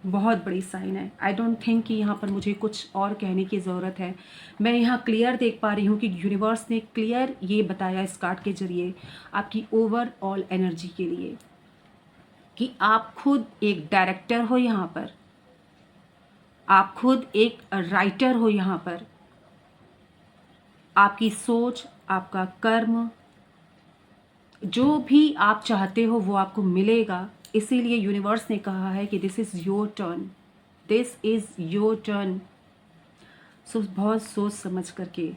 बहुत बड़ी साइन है। आई डोंट थिंक कि यहाँ पर मुझे कुछ और कहने की ज़रूरत है। मैं यहाँ क्लियर देख पा रही हूँ कि यूनिवर्स ने क्लियर ये बताया इस कार्ड के ज़रिए आपकी ओवरऑल एनर्जी के लिए कि आप खुद एक डायरेक्टर हो यहाँ पर, आप खुद एक राइटर हो यहाँ पर। आपकी सोच, आपका कर्म, जो भी आप चाहते हो वो आपको मिलेगा। इसीलिए यूनिवर्स ने कहा है कि this is your turn, this is your turn. So बहुत सोच समझ करके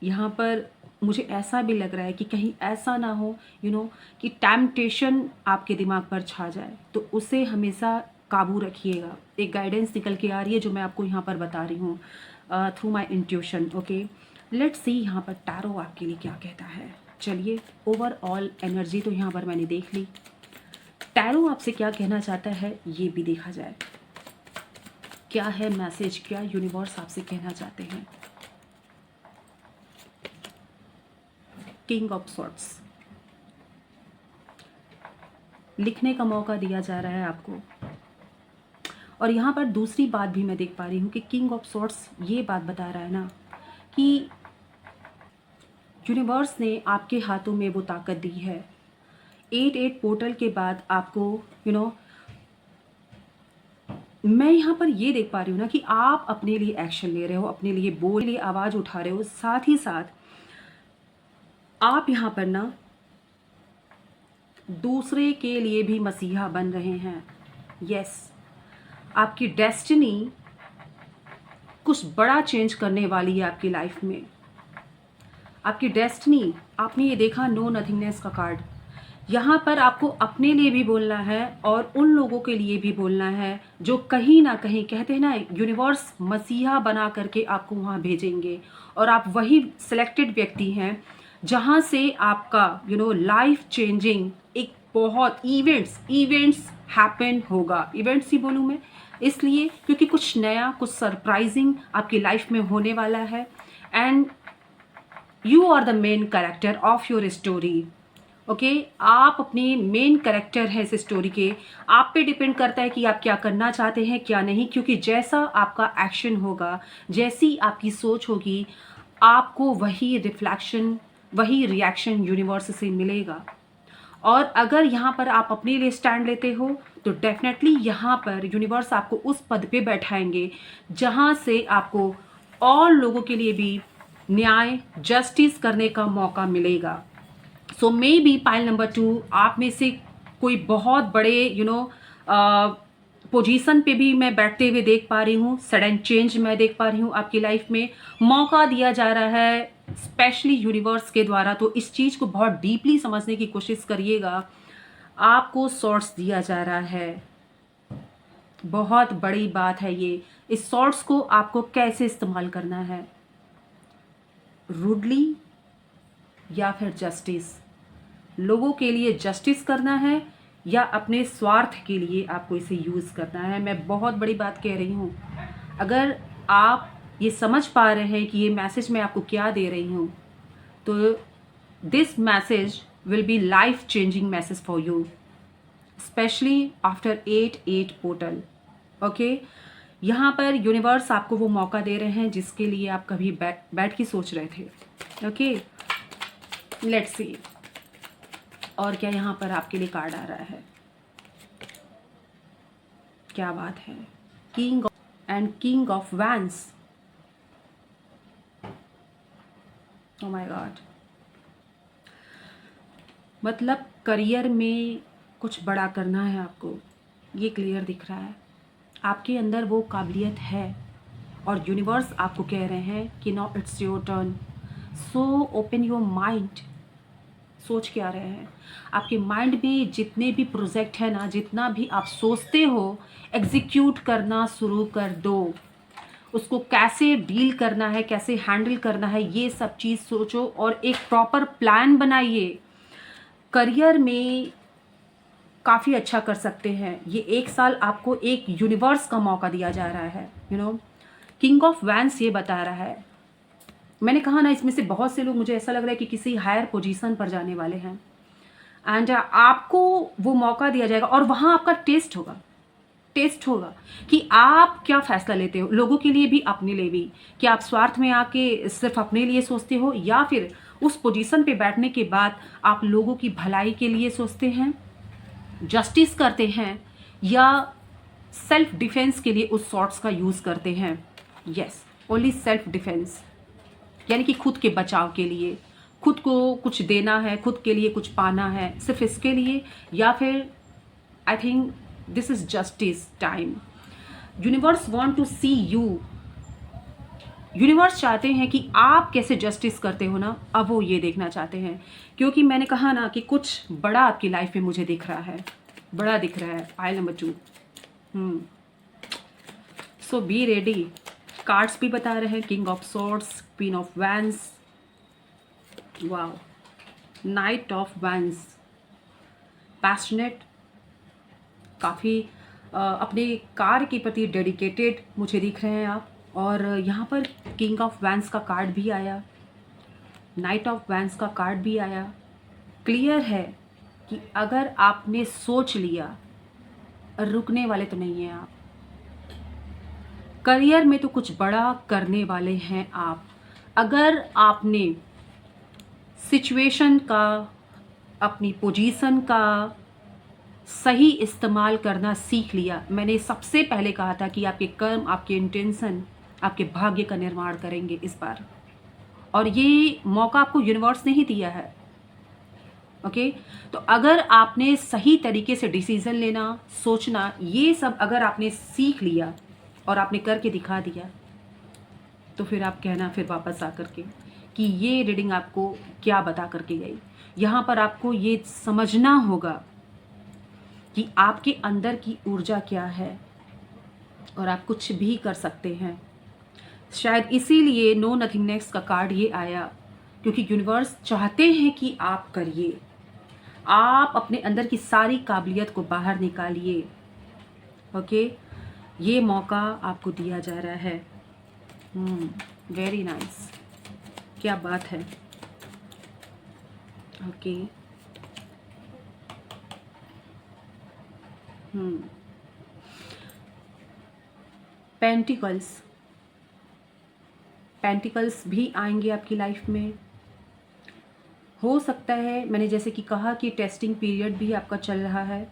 यहाँ पर मुझे ऐसा भी लग रहा है कि कहीं ऐसा ना हो कि टेम्पटेशन आपके दिमाग पर छा जाए, तो उसे हमेशा काबू रखिएगा। एक गाइडेंस निकल के आ रही है जो मैं आपको यहाँ पर बता रही हूँ through my intuition. Okay, let's सी यहाँ पर टैरो आपके लिए क्या कहता है। चलिए, ओवरऑल एनर्जी तो यहाँ पर मैंने देख ली, टैरो आपसे क्या कहना चाहता है ये भी देखा जाए। क्या है मैसेज, क्या यूनिवर्स आपसे कहना चाहते हैं। किंग ऑफ सॉर्ड्स, लिखने का मौका दिया जा रहा है आपको। और यहाँ पर दूसरी बात भी मैं देख पा रही हूँ कि किंग ऑफ सॉर्ड्स ये बात बता रहा है ना कि यूनिवर्स ने आपके हाथों में वो ताकत दी है। 8 पोर्टल के बाद आपको मैं यहाँ पर ये देख पा रही हूँ ना कि आप अपने लिए एक्शन ले रहे हो, अपने लिए बोल लिए आवाज़ उठा रहे हो। साथ ही साथ आप यहाँ पर ना दूसरे के लिए भी मसीहा बन रहे हैं। यस, आपकी डेस्टिनी कुछ बड़ा चेंज करने वाली है आपकी लाइफ में। आपकी डेस्टिनी, आपने ये देखा नो नथिंगनेस का कार्ड, यहाँ पर आपको अपने लिए भी बोलना है और उन लोगों के लिए भी बोलना है जो कहीं ना कहीं कहते हैं ना यूनिवर्स मसीहा बना करके आपको वहाँ भेजेंगे। और आप वही सिलेक्टेड व्यक्ति हैं जहाँ से आपका लाइफ चेंजिंग एक बहुत इवेंट्स हैपन होगा। इवेंट्स ही बोलूँ मैं, इसलिए क्योंकि कुछ नया, कुछ सरप्राइजिंग आपकी लाइफ में होने वाला है and you are the main character of your story. Okay, आप अपने मेन कैरेक्टर हैं इस स्टोरी के। आप पे डिपेंड करता है कि आप क्या करना चाहते हैं क्या नहीं, क्योंकि जैसा आपका एक्शन होगा, जैसी आपकी सोच होगी, आपको वही रिफ्लेक्शन, वही रिएक्शन यूनिवर्स से मिलेगा। और अगर यहाँ पर आप अपने लिए स्टैंड लेते हो तो डेफिनेटली यहाँ पर यूनिवर्स आपको उस पद पे बैठाएंगे जहाँ से आपको और लोगों के लिए भी न्याय, जस्टिस करने का मौका मिलेगा। सो मे बी पाइल नंबर 2 आप में से कोई बहुत बड़े पोजीशन पे भी मैं बैठते हुए देख पा रही हूँ। सडन चेंज मैं देख पा रही हूँ आपकी लाइफ में, मौका दिया जा रहा है स्पेशली यूनिवर्स के द्वारा। तो इस चीज़ को बहुत डीपली समझने की कोशिश करिएगा। आपको सोर्स दिया जा रहा है, बहुत बड़ी बात है ये। इस सोर्स को आपको कैसे इस्तेमाल करना है, रूडली या फिर जस्टिस, लोगों के लिए जस्टिस करना है या अपने स्वार्थ के लिए आपको इसे यूज़ करना है। मैं बहुत बड़ी बात कह रही हूँ। अगर आप ये समझ पा रहे हैं कि ये मैसेज मैं आपको क्या दे रही हूँ, तो this message will be life changing message for you, specially after 8/8 portal. Okay, यहाँ पर यूनिवर्स आपको वो मौका दे रहे हैं जिसके लिए आप कभी बैठ के सोच रहे थे। ओके, लेट्स सी और क्या यहाँ पर आपके लिए कार्ड आ रहा है। क्या बात है, king of vents. Oh my God, मतलब करियर में कुछ बड़ा करना है आपको, ये क्लियर दिख रहा है। आपके अंदर वो काबिलियत है और यूनिवर्स आपको कह रहे हैं कि now it's your turn, so open your mind. सोच क्या रहे हैं, आपके माइंड में जितने भी प्रोजेक्ट है ना, जितना भी आप सोचते हो, एग्जीक्यूट करना शुरू कर दो। उसको कैसे डील करना है, कैसे हैंडल करना है, ये सब चीज़ सोचो और एक प्रॉपर प्लान बनाइए। करियर में काफ़ी अच्छा कर सकते हैं। ये 1 साल आपको एक यूनिवर्स का मौका दिया जा रहा है। किंग ऑफ वैंस ये बता रहा है, मैंने कहा ना, इसमें से बहुत से लोग, मुझे ऐसा लग रहा है कि किसी हायर पोजीशन पर जाने वाले हैं एंड आपको वो मौका दिया जाएगा और वहाँ आपका टेस्ट होगा कि आप क्या फैसला लेते हो, लोगों के लिए भी अपने लिए भी। कि आप स्वार्थ में आके सिर्फ अपने लिए सोचते हो या फिर उस पोजीशन पे बैठने के बाद आप लोगों की भलाई के लिए सोचते हैं, जस्टिस करते हैं, या सेल्फ डिफेंस के लिए उस सॉर्ट्स का यूज़ करते हैं। यस, ओनली सेल्फ डिफेंस, यानी कि खुद के बचाव के लिए, खुद को कुछ देना है, खुद के लिए कुछ पाना है, सिर्फ इसके लिए। या फिर I think this is justice time. Universe want to see you. Universe चाहते हैं कि आप कैसे जस्टिस करते हो ना, अब वो ये देखना चाहते हैं। क्योंकि मैंने कहा ना कि कुछ बड़ा आपकी लाइफ में मुझे दिख रहा है, बड़ा दिख रहा है। Pile number 2। So be ready. Cards भी बता रहे हैं, king of swords, queen of vents, wow, night of vents, passionate, काफ़ी अपने कार्य के प्रति डेडिकेटेड मुझे दिख रहे हैं आप। और यहाँ पर किंग ऑफ वैंस का कार्ड भी आया, नाइट ऑफ वैंस का कार्ड भी आया। क्लियर है कि अगर आपने सोच लिया, रुकने वाले तो नहीं हैं आप। करियर में तो कुछ बड़ा करने वाले हैं आप। अगर आपने सिचुएशन का, अपनी पोजीशन का सही इस्तेमाल करना सीख लिया। मैंने सबसे पहले कहा था कि आपके कर्म, आपके इंटेंशन आपके भाग्य का निर्माण करेंगे इस बार, और ये मौका आपको यूनिवर्स ने ही दिया है। ओके, तो अगर आपने सही तरीके से डिसीजन लेना, सोचना, ये सब अगर आपने सीख लिया और आपने करके दिखा दिया, तो फिर आप कहना फिर वापस आकर के कि ये रीडिंग आपको क्या बता करके गई। यहाँ पर आपको ये समझना होगा कि आपके अंदर की ऊर्जा क्या है और आप कुछ भी कर सकते हैं। शायद इसीलिए नो नथिंगनेस का कार्ड ये आया, क्योंकि यूनिवर्स चाहते हैं कि आप करिए, आप अपने अंदर की सारी काबिलियत को बाहर निकालिए। ओके, ये मौका आपको दिया जा रहा है। वेरी नाइस, क्या बात है। ओके। पेंटिकल्स, पेंटिकल्स भी आएंगे आपकी लाइफ में। हो सकता है, मैंने जैसे कि कहा कि टेस्टिंग पीरियड भी आपका चल रहा है।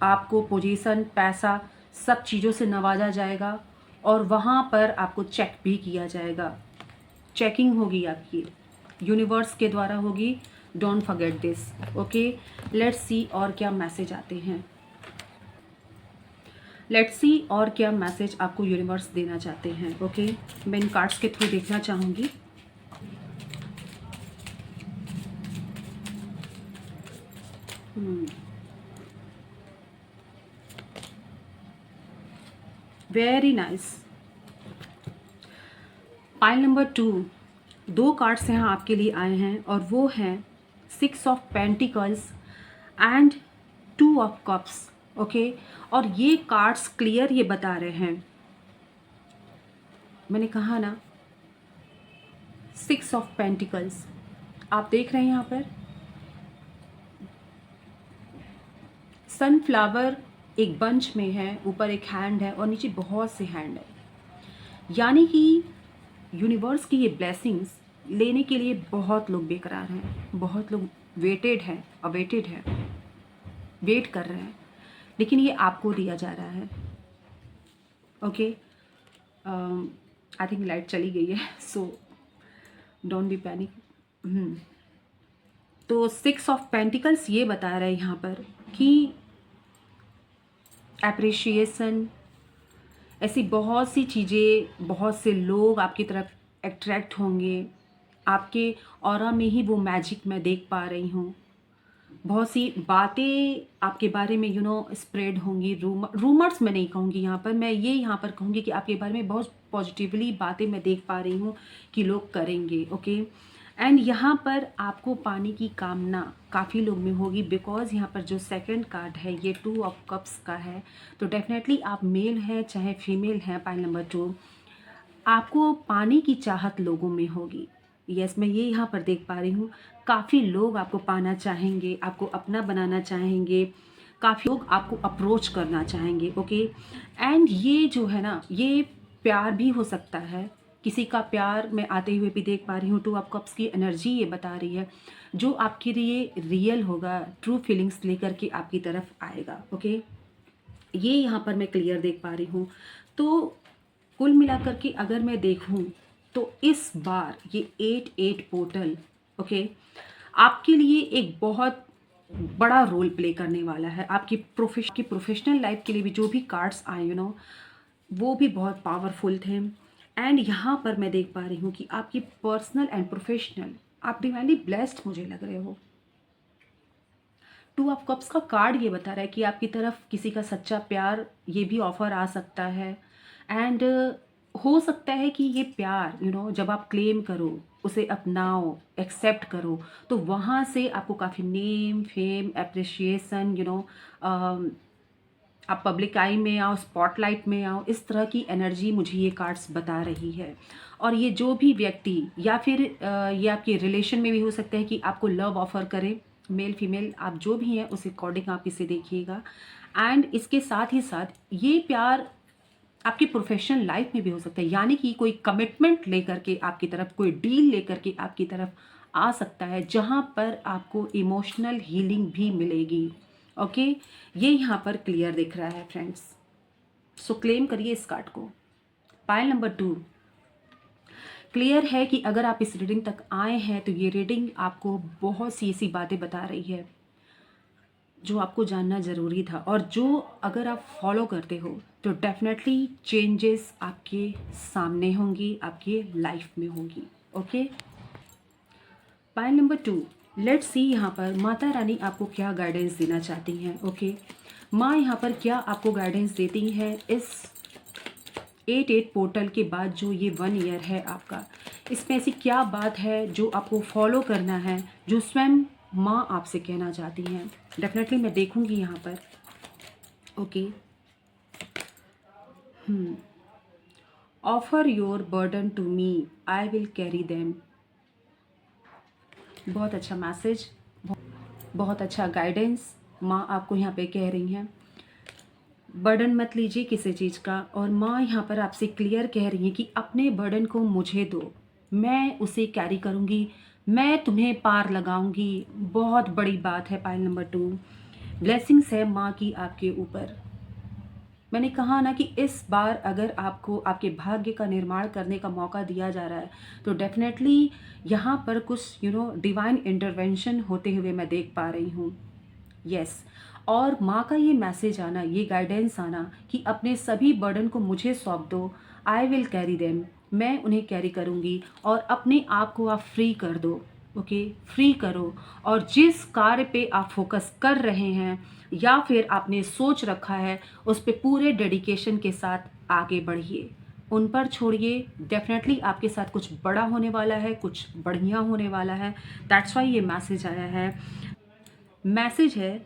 आपको पोजीशन, पैसा, सब चीज़ों से नवाजा जाएगा और वहाँ पर आपको चेक भी किया जाएगा। चेकिंग होगी आपकी, यूनिवर्स के द्वारा होगी। Don't forget this. Okay, let's see और क्या मैसेज आते हैं। लेट्स सी और क्या मैसेज आपको यूनिवर्स देना चाहते हैं। ओके, मैं इन कार्ड्स के थ्रू देखना चाहूँगी। Very nice. Pile number 2, 2 cards यहाँ आपके लिए आए हैं और वो हैं 6 of pentacles and 2 of cups. Okay, और ये कार्ड्स क्लियर ये बता रहे हैं, मैंने कहा ना 6 ऑफ पेंटिकल्स आप देख रहे हैं यहाँ पर। सनफ्लावर एक बंच में है, ऊपर एक हैंड है और नीचे बहुत से हैंड है। यानी कि यूनिवर्स की ये ब्लेसिंग्स लेने के लिए बहुत लोग बेकरार हैं, बहुत लोग अवेटेड है, वेट कर रहे हैं, लेकिन ये आपको दिया जा रहा है। ओके, आई थिंक लाइट चली गई है, सो डोंट बी पैनिक। तो 6 ऑफ पेंटिकल्स ये बता रहा है यहाँ पर कि एप्रिशिएशन, ऐसी बहुत सी चीज़ें, बहुत से लोग आपकी तरफ अट्रैक्ट होंगे। आपके ऑरा में ही वो मैजिक मैं देख पा रही हूँ। बहुत सी बातें आपके बारे में स्प्रेड होंगी। रूमर्स मैं नहीं कहूँगी यहाँ पर, मैं ये यहाँ पर कहूँगी कि आपके बारे में बहुत पॉजिटिवली बातें मैं देख पा रही हूँ कि लोग करेंगे। ओके, एंड यहाँ पर आपको पाने की कामना काफ़ी लोग में होगी, बिकॉज यहाँ पर जो सेकंड कार्ड है ये 2 ऑफ कप्स का है। तो डेफिनेटली आप मेल हैं चाहे फीमेल हैं, पाइल नंबर 2, आपको पाने की चाहत लोगों में होगी। यस, मैं ये यहाँ पर देख पा रही हूँ। काफ़ी लोग आपको पाना चाहेंगे, आपको अपना बनाना चाहेंगे, काफ़ी लोग आपको अप्रोच करना चाहेंगे। ओके, एंड ये जो है ना, ये प्यार भी हो सकता है। किसी का प्यार मैं आते हुए भी देख पा रही हूँ। 2 ऑफ कप्स की एनर्जी ये बता रही है, जो आपके लिए रियल होगा, ट्रू फीलिंग्स लेकर के आपकी तरफ आएगा। ओके, ये यहाँ पर मैं क्लियर देख पा रही हूँ। तो कुल मिलाकर के अगर मैं देखूं तो इस बार ये 8-8 पोर्टल, ओके, आपके लिए एक बहुत बड़ा रोल प्ले करने वाला है। आपकी प्रोफेशनल लाइफ के लिए भी जो भी कार्ड्स आए वो भी बहुत पावरफुल थे। एंड यहाँ पर मैं देख पा रही हूँ कि आपकी पर्सनल एंड प्रोफेशनल, आप डिवाइनली ब्लेस्ड मुझे लग रहे हो। 2 ऑफ कप्स का कार्ड ये बता रहा है कि आपकी तरफ किसी का सच्चा प्यार, ये भी ऑफर आ सकता है। एंड हो सकता है कि ये प्यार जब आप क्लेम करो, उसे अपनाओ, एक्सेप्ट करो, तो वहाँ से आपको काफ़ी नेम, फेम, एप्रिशिएशन, आप पब्लिक आई में आओ, स्पॉटलाइट में आओ, इस तरह की एनर्जी मुझे ये कार्ड्स बता रही है। और ये जो भी व्यक्ति, या फिर ये आपके रिलेशन में भी हो सकता है कि आपको लव ऑफर करे, मेल फीमेल आप जो भी हैं उस अकॉर्डिंग आप इसे देखिएगा। एंड इसके साथ ही साथ ये प्यार आपकी प्रोफेशनल लाइफ में भी हो सकता है, यानी कि कोई कमिटमेंट लेकर के आपकी तरफ, कोई डील लेकर के आपकी तरफ आ सकता है, जहाँ पर आपको इमोशनल हीलिंग भी मिलेगी। ओके, ये यहाँ पर क्लियर दिख रहा है फ्रेंड्स। सो क्लेम करिए इस कार्ड को। पाइल नंबर 2 क्लियर है कि अगर आप इस रीडिंग तक आए हैं तो ये रीडिंग आपको बहुत सी ऐसी बातें बता रही है जो आपको जानना ज़रूरी था, और जो अगर आप फॉलो करते हो तो डेफिनेटली चेंजेस आपके सामने होंगी, आपके लाइफ में होगी। Okay, pile number 2, let's see यहाँ पर माता रानी आपको क्या गाइडेंस देना चाहती हैं। ओके, माँ यहाँ पर क्या आपको गाइडेंस देती हैं इस 8-8 पोर्टल के बाद जो ये 1 ईयर है आपका, इसमें ऐसी क्या बात है जो आपको फॉलो करना है, जो स्वयं माँ आपसे कहना चाहती हैं। डेफिनेटली मैं देखूंगी यहाँ पर। Okay, offer your burden to me, I will carry them. बहुत अच्छा मैसेज, बहुत अच्छा गाइडेंस माँ आपको यहाँ पे कह रही हैं। बर्डन मत लीजिए किसी चीज़ का, और माँ यहाँ पर आपसे क्लियर कह रही है कि अपने बर्डन को मुझे दो, मैं उसे कैरी करूँगी, मैं तुम्हें पार लगाऊंगी। बहुत बड़ी बात है। पाइल नंबर 2, ब्लेसिंग्स है माँ की आपके ऊपर। मैंने कहा ना कि इस बार अगर आपको आपके भाग्य का निर्माण करने का मौका दिया जा रहा है तो डेफिनेटली यहाँ पर कुछ डिवाइन इंटरवेंशन होते हुए मैं देख पा रही हूँ। यस, और माँ का ये मैसेज आना, ये गाइडेंस आना कि अपने सभी बर्डन को मुझे सौंप दो, आई विल कैरी देम, मैं उन्हें कैरी करूँगी, और अपने आप को आप फ्री कर दो। ओके, फ्री करो, और जिस कार्य पे आप फोकस कर रहे हैं या फिर आपने सोच रखा है उस पे पूरे डेडिकेशन के साथ आगे बढ़िए, उन पर छोड़िए। डेफिनेटली आपके साथ कुछ बड़ा होने वाला है, कुछ बढ़िया होने वाला है। दैट्स वाई ये मैसेज आया है। मैसेज है,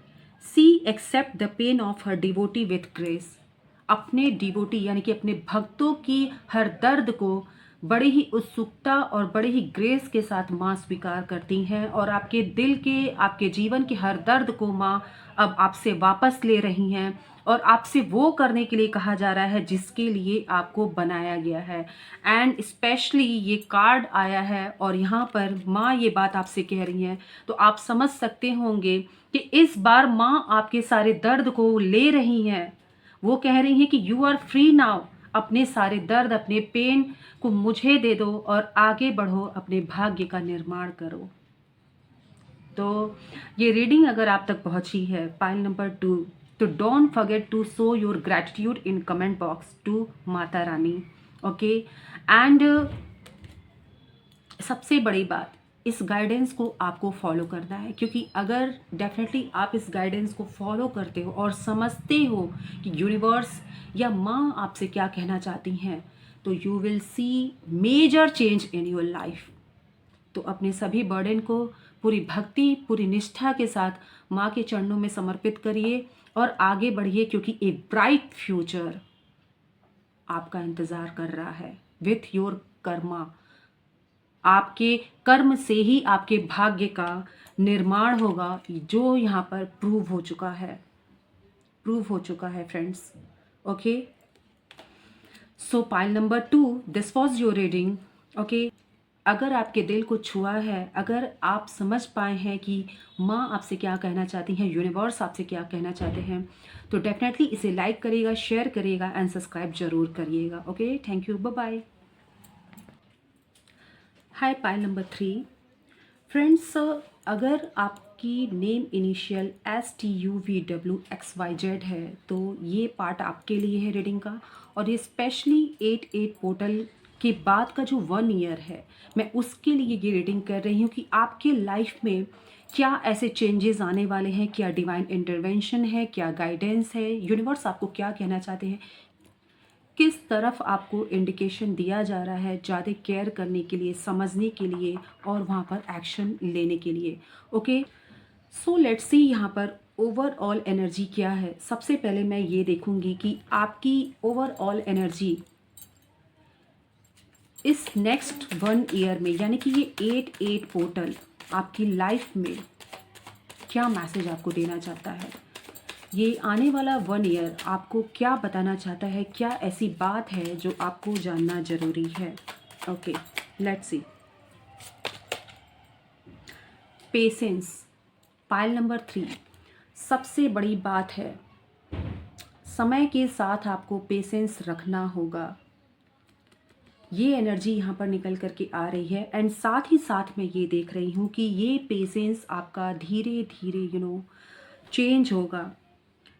see accept the pain of her devotee with grace. अपने डिवोटी यानी कि अपने भक्तों की हर दर्द को बड़ी ही उत्सुकता और बड़े ही ग्रेस के साथ माँ स्वीकार करती हैं, और आपके दिल के, आपके जीवन के हर दर्द को माँ अब आपसे वापस ले रही हैं, और आपसे वो करने के लिए कहा जा रहा है जिसके लिए आपको बनाया गया है। एंड स्पेशली ये कार्ड आया है और यहाँ पर माँ ये बात आपसे कह रही हैं, तो आप समझ सकते होंगे कि इस बार माँ आपके सारे दर्द को ले रही हैं। वो कह रही हैं कि यू आर फ्री नाउ, अपने सारे दर्द, अपने पेन को मुझे दे दो और आगे बढ़ो, अपने भाग्य का निर्माण करो। तो ये रीडिंग अगर आप तक पहुंची है, पाइल नंबर 2, तो don't forget to show your gratitude in comment box to Mata Rani. Okay, and सबसे बड़ी बात, इस गाइडेंस को आपको फॉलो करना है, क्योंकि अगर डेफिनेटली आप इस गाइडेंस को फॉलो करते हो और समझते हो कि यूनिवर्स या माँ आपसे क्या कहना चाहती हैं, तो you will see major change in your life. तो अपने सभी बर्डन को पूरी भक्ति, पूरी निष्ठा के साथ माँ के चरणों में समर्पित करिए और आगे बढ़िए, क्योंकि एक ब्राइट फ्यूचर आपका इंतज़ार कर रहा है विथ योर कर्मा। आपके कर्म से ही आपके भाग्य का निर्माण होगा, जो यहाँ पर प्रूव हो चुका है, friends. Okay, so pile number 2, this was your reading. Okay, अगर आपके दिल को छुआ है, अगर आप समझ पाए हैं कि माँ आपसे क्या कहना चाहती हैं, यूनिवर्स आपसे क्या कहना चाहते हैं, तो डेफिनेटली इसे लाइक करिएगा, शेयर करिएगा एंड सब्सक्राइब जरूर करिएगा। Okay, thank you, bye bye. Hi, pile number 3, friends, अगर आपकी नेम इनिशियल STUVWXYZ है तो ये पार्ट आपके लिए है रीडिंग का, और ये स्पेशली 8/8 पोर्टल के बाद का जो 1 ईयर है, मैं उसके लिए ये रीडिंग कर रही हूँ कि आपके लाइफ में क्या ऐसे चेंजेस आने वाले हैं, क्या डिवाइन इंटरवेंशन है, क्या गाइडेंस है, यूनिवर्स आपको क्या कहना चाहते हैं, किस तरफ आपको इंडिकेशन दिया जा रहा है ज़्यादा केयर करने के लिए, समझने के लिए और वहाँ पर एक्शन लेने के लिए। ओके, सो लेट्स सी यहाँ पर ओवरऑल एनर्जी क्या है। सबसे पहले मैं ये देखूंगी कि आपकी ओवरऑल एनर्जी इस नेक्स्ट 1 ईयर में, यानी कि ये 8/8 पोर्टल आपकी लाइफ में क्या मैसेज आपको देना चाहता है, ये आने वाला 1 ईयर आपको क्या बताना चाहता है, क्या ऐसी बात है जो आपको जानना ज़रूरी है। Okay, let's C. Patience, pile number 3, सबसे बड़ी बात है, समय के साथ आपको पेशेंस रखना होगा। ये एनर्जी यहाँ पर निकल करके आ रही है, एंड साथ ही साथ मैं ये देख रही हूँ कि ये पेशेंस आपका धीरे धीरे चेंज होगा,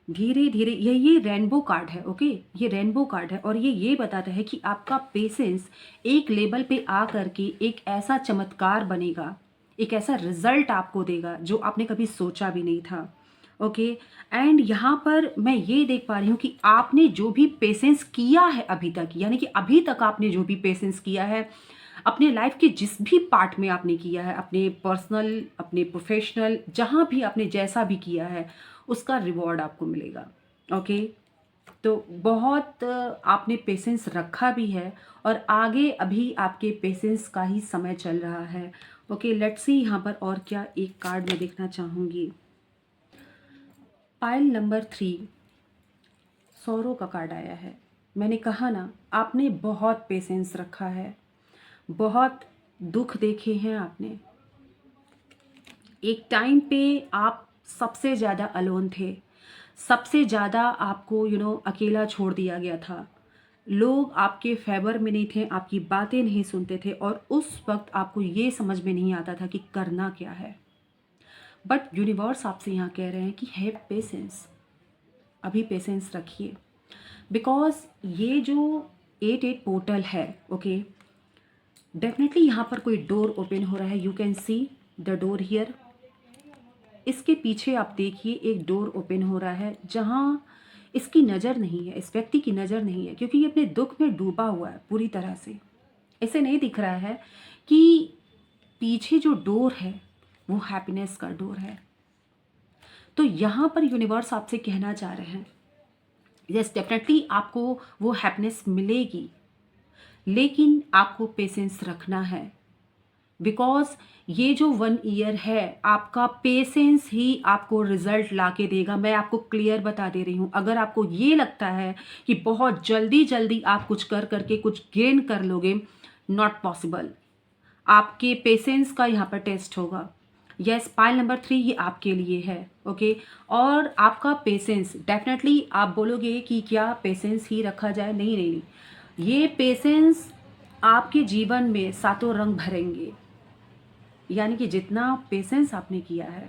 धीरे धीरे। ये रेनबो कार्ड है। ओके, ये रेनबो कार्ड है, और ये बताता है कि आपका पेशेंस एक लेवल पे आ करके एक ऐसा चमत्कार बनेगा, एक ऐसा रिजल्ट आपको देगा जो आपने कभी सोचा भी नहीं था। ओके, एंड यहाँ पर मैं ये देख पा रही हूँ कि आपने जो भी पेशेंस किया है अभी तक, यानी कि अभी तक आपने जो भी पेशेंस किया है अपने लाइफ के जिस भी पार्ट में आपने किया है, अपने पर्सनल, अपने प्रोफेशनल, जहाँ भी आपने जैसा भी किया है उसका रिवॉर्ड आपको मिलेगा। ओके, तो बहुत आपने पेशेंस रखा भी है और आगे अभी आपके पेशेंस का ही समय चल रहा है। ओके, लेट्स सी यहाँ पर और क्या एक कार्ड मैं देखना चाहूँगी। पाइल नंबर 3 सौरों का कार्ड आया है। मैंने कहा ना, आपने बहुत पेशेंस रखा है, बहुत दुख देखे हैं आपने। एक टाइम पे आप सबसे ज़्यादा अलोन थे, सबसे ज़्यादा आपको अकेला छोड़ दिया गया था। लोग आपके फेवर में नहीं थे, आपकी बातें नहीं सुनते थे और उस वक्त आपको ये समझ में नहीं आता था कि करना क्या है। बट यूनिवर्स आपसे यहाँ कह रहे हैं कि हैव पेशेंस, अभी पेशेंस रखिए। बिकॉज ये जो 8-8 पोर्टल है, ओके, डेफिनेटली यहाँ पर कोई डोर ओपन हो रहा है। You can see the door here. इसके पीछे आप देखिए एक डोर ओपन हो रहा है जहाँ इसकी नज़र नहीं है, इस व्यक्ति की नज़र नहीं है, क्योंकि ये अपने दुख में डूबा हुआ है पूरी तरह से। ऐसे नहीं दिख रहा है कि पीछे जो डोर है वो हैप्पीनेस का डोर है। तो यहाँ पर यूनिवर्स आपसे कहना चाह रहे हैं, यस डेफिनेटली आपको वो हैप्पीनेस मिलेगी, लेकिन आपको पेशेंस रखना है। बिकॉज ये जो 1 ईयर है आपका पेशेंस ही आपको रिजल्ट ला के देगा। मैं आपको क्लियर बता दे रही हूँ। अगर आपको ये लगता है कि बहुत जल्दी जल्दी आप कुछ कर करके कुछ गेन कर लोगे, नॉट पॉसिबल। आपके पेशेंस का यहाँ पर टेस्ट होगा। यस, पाइल नंबर 3 ये आपके लिए है। ओके, और आपका पेशेंस डेफिनेटली आप बोलोगे कि क्या पेशेंस ही रखा जाए? नहीं नहीं नहीं, ये पेशेंस आपके जीवन में सातों रंग भरेंगे। यानी कि जितना पेशेंस आपने किया है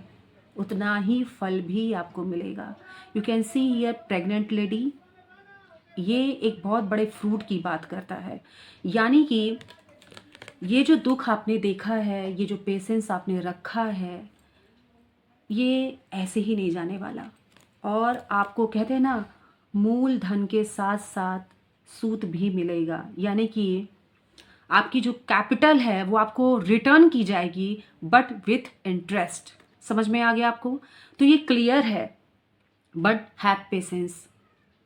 उतना ही फल भी आपको मिलेगा। You can see here pregnant lady, ये एक बहुत बड़े फ्रूट की बात करता है। यानी कि ये जो दुख आपने देखा है, ये जो पेशेंस आपने रखा है, ये ऐसे ही नहीं जाने वाला। और आपको कहते हैं ना, मूल धन के साथ साथ सूद भी मिलेगा। यानी कि आपकी जो कैपिटल है वो आपको रिटर्न की जाएगी, बट विथ इंटरेस्ट। समझ में आ गया आपको? तो ये क्लियर है। बट हैव पेशेंस,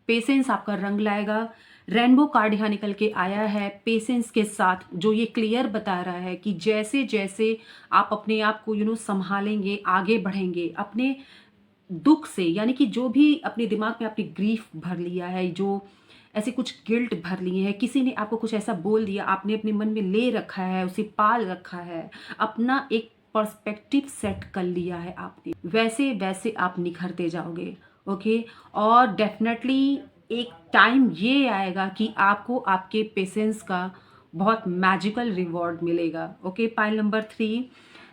पेशेंस आपका रंग लाएगा। रेनबो कार्ड यहाँ निकल के आया है पेशेंस के साथ, जो ये क्लियर बता रहा है कि जैसे जैसे आप अपने आप को संभालेंगे, आगे बढ़ेंगे अपने दुख से। यानी कि जो भी अपने दिमाग में आपने ग्रीफ भर लिया है, जो ऐसे कुछ गिल्ट भर लिए हैं, किसी ने आपको कुछ ऐसा बोल दिया, आपने अपने मन में ले रखा है, उसे पाल रखा है, अपना एक पर्सपेक्टिव सेट कर लिया है आपने, वैसे वैसे आप निखरते जाओगे। ओके, और डेफिनेटली एक टाइम ये आएगा कि आपको आपके पेशेंस का बहुत मैजिकल रिवॉर्ड मिलेगा। Okay, pile number 3।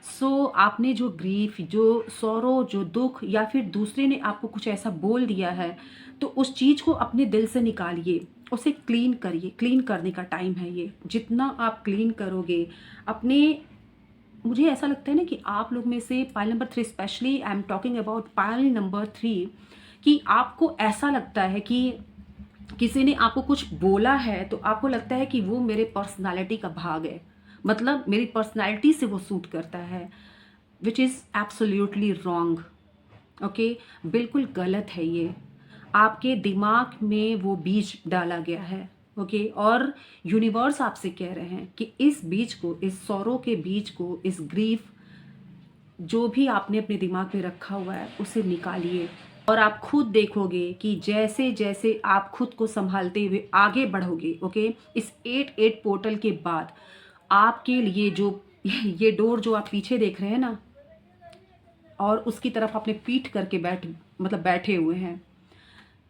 सो आपने जो ग्रीफ, जो सौरो, जो दुख, या फिर दूसरे ने आपको कुछ ऐसा बोल दिया है, तो उस चीज़ को अपने दिल से निकालिए, उसे क्लीन करिए। क्लीन करने का टाइम है ये। जितना आप क्लीन करोगे अपने, मुझे ऐसा लगता है ना कि आप लोग में से pile number 3 specially, I am talking about pile number 3, कि आपको ऐसा लगता है कि किसी ने आपको कुछ बोला है तो आपको लगता है कि वो मेरे पर्सनालिटी का भाग है, मतलब मेरी पर्सनालिटी से वो सूट करता है, which is absolutely wrong. Okay, बिल्कुल गलत है ये। आपके दिमाग में वो बीज डाला गया है। ओके, और यूनिवर्स आपसे कह रहे हैं कि इस बीज को, इस सौरों के बीज को, इस ग्रीफ जो भी आपने अपने दिमाग में रखा हुआ है उसे निकालिए। और आप खुद देखोगे कि जैसे जैसे आप खुद को संभालते हुए आगे बढ़ोगे, ओके, इस 8-8 पोर्टल के बाद आपके लिए जो ये डोर जो आप पीछे देख रहे हैं ना, और उसकी तरफ आपने पीठ करके बैठे हुए हैं,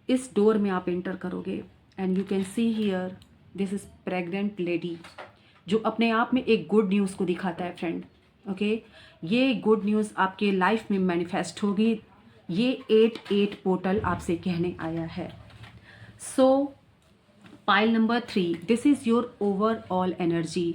इस डोर में आप एंटर करोगे। And you can see here this is pregnant lady, जो अपने आप में एक गुड न्यूज़ को दिखाता है फ्रेंड। ओके, ये गुड न्यूज़ आपके लाइफ में मैनिफेस्ट होगी। ये 8-8 पोर्टल आपसे कहने आया है। सो pile number 3, this is your overall energy.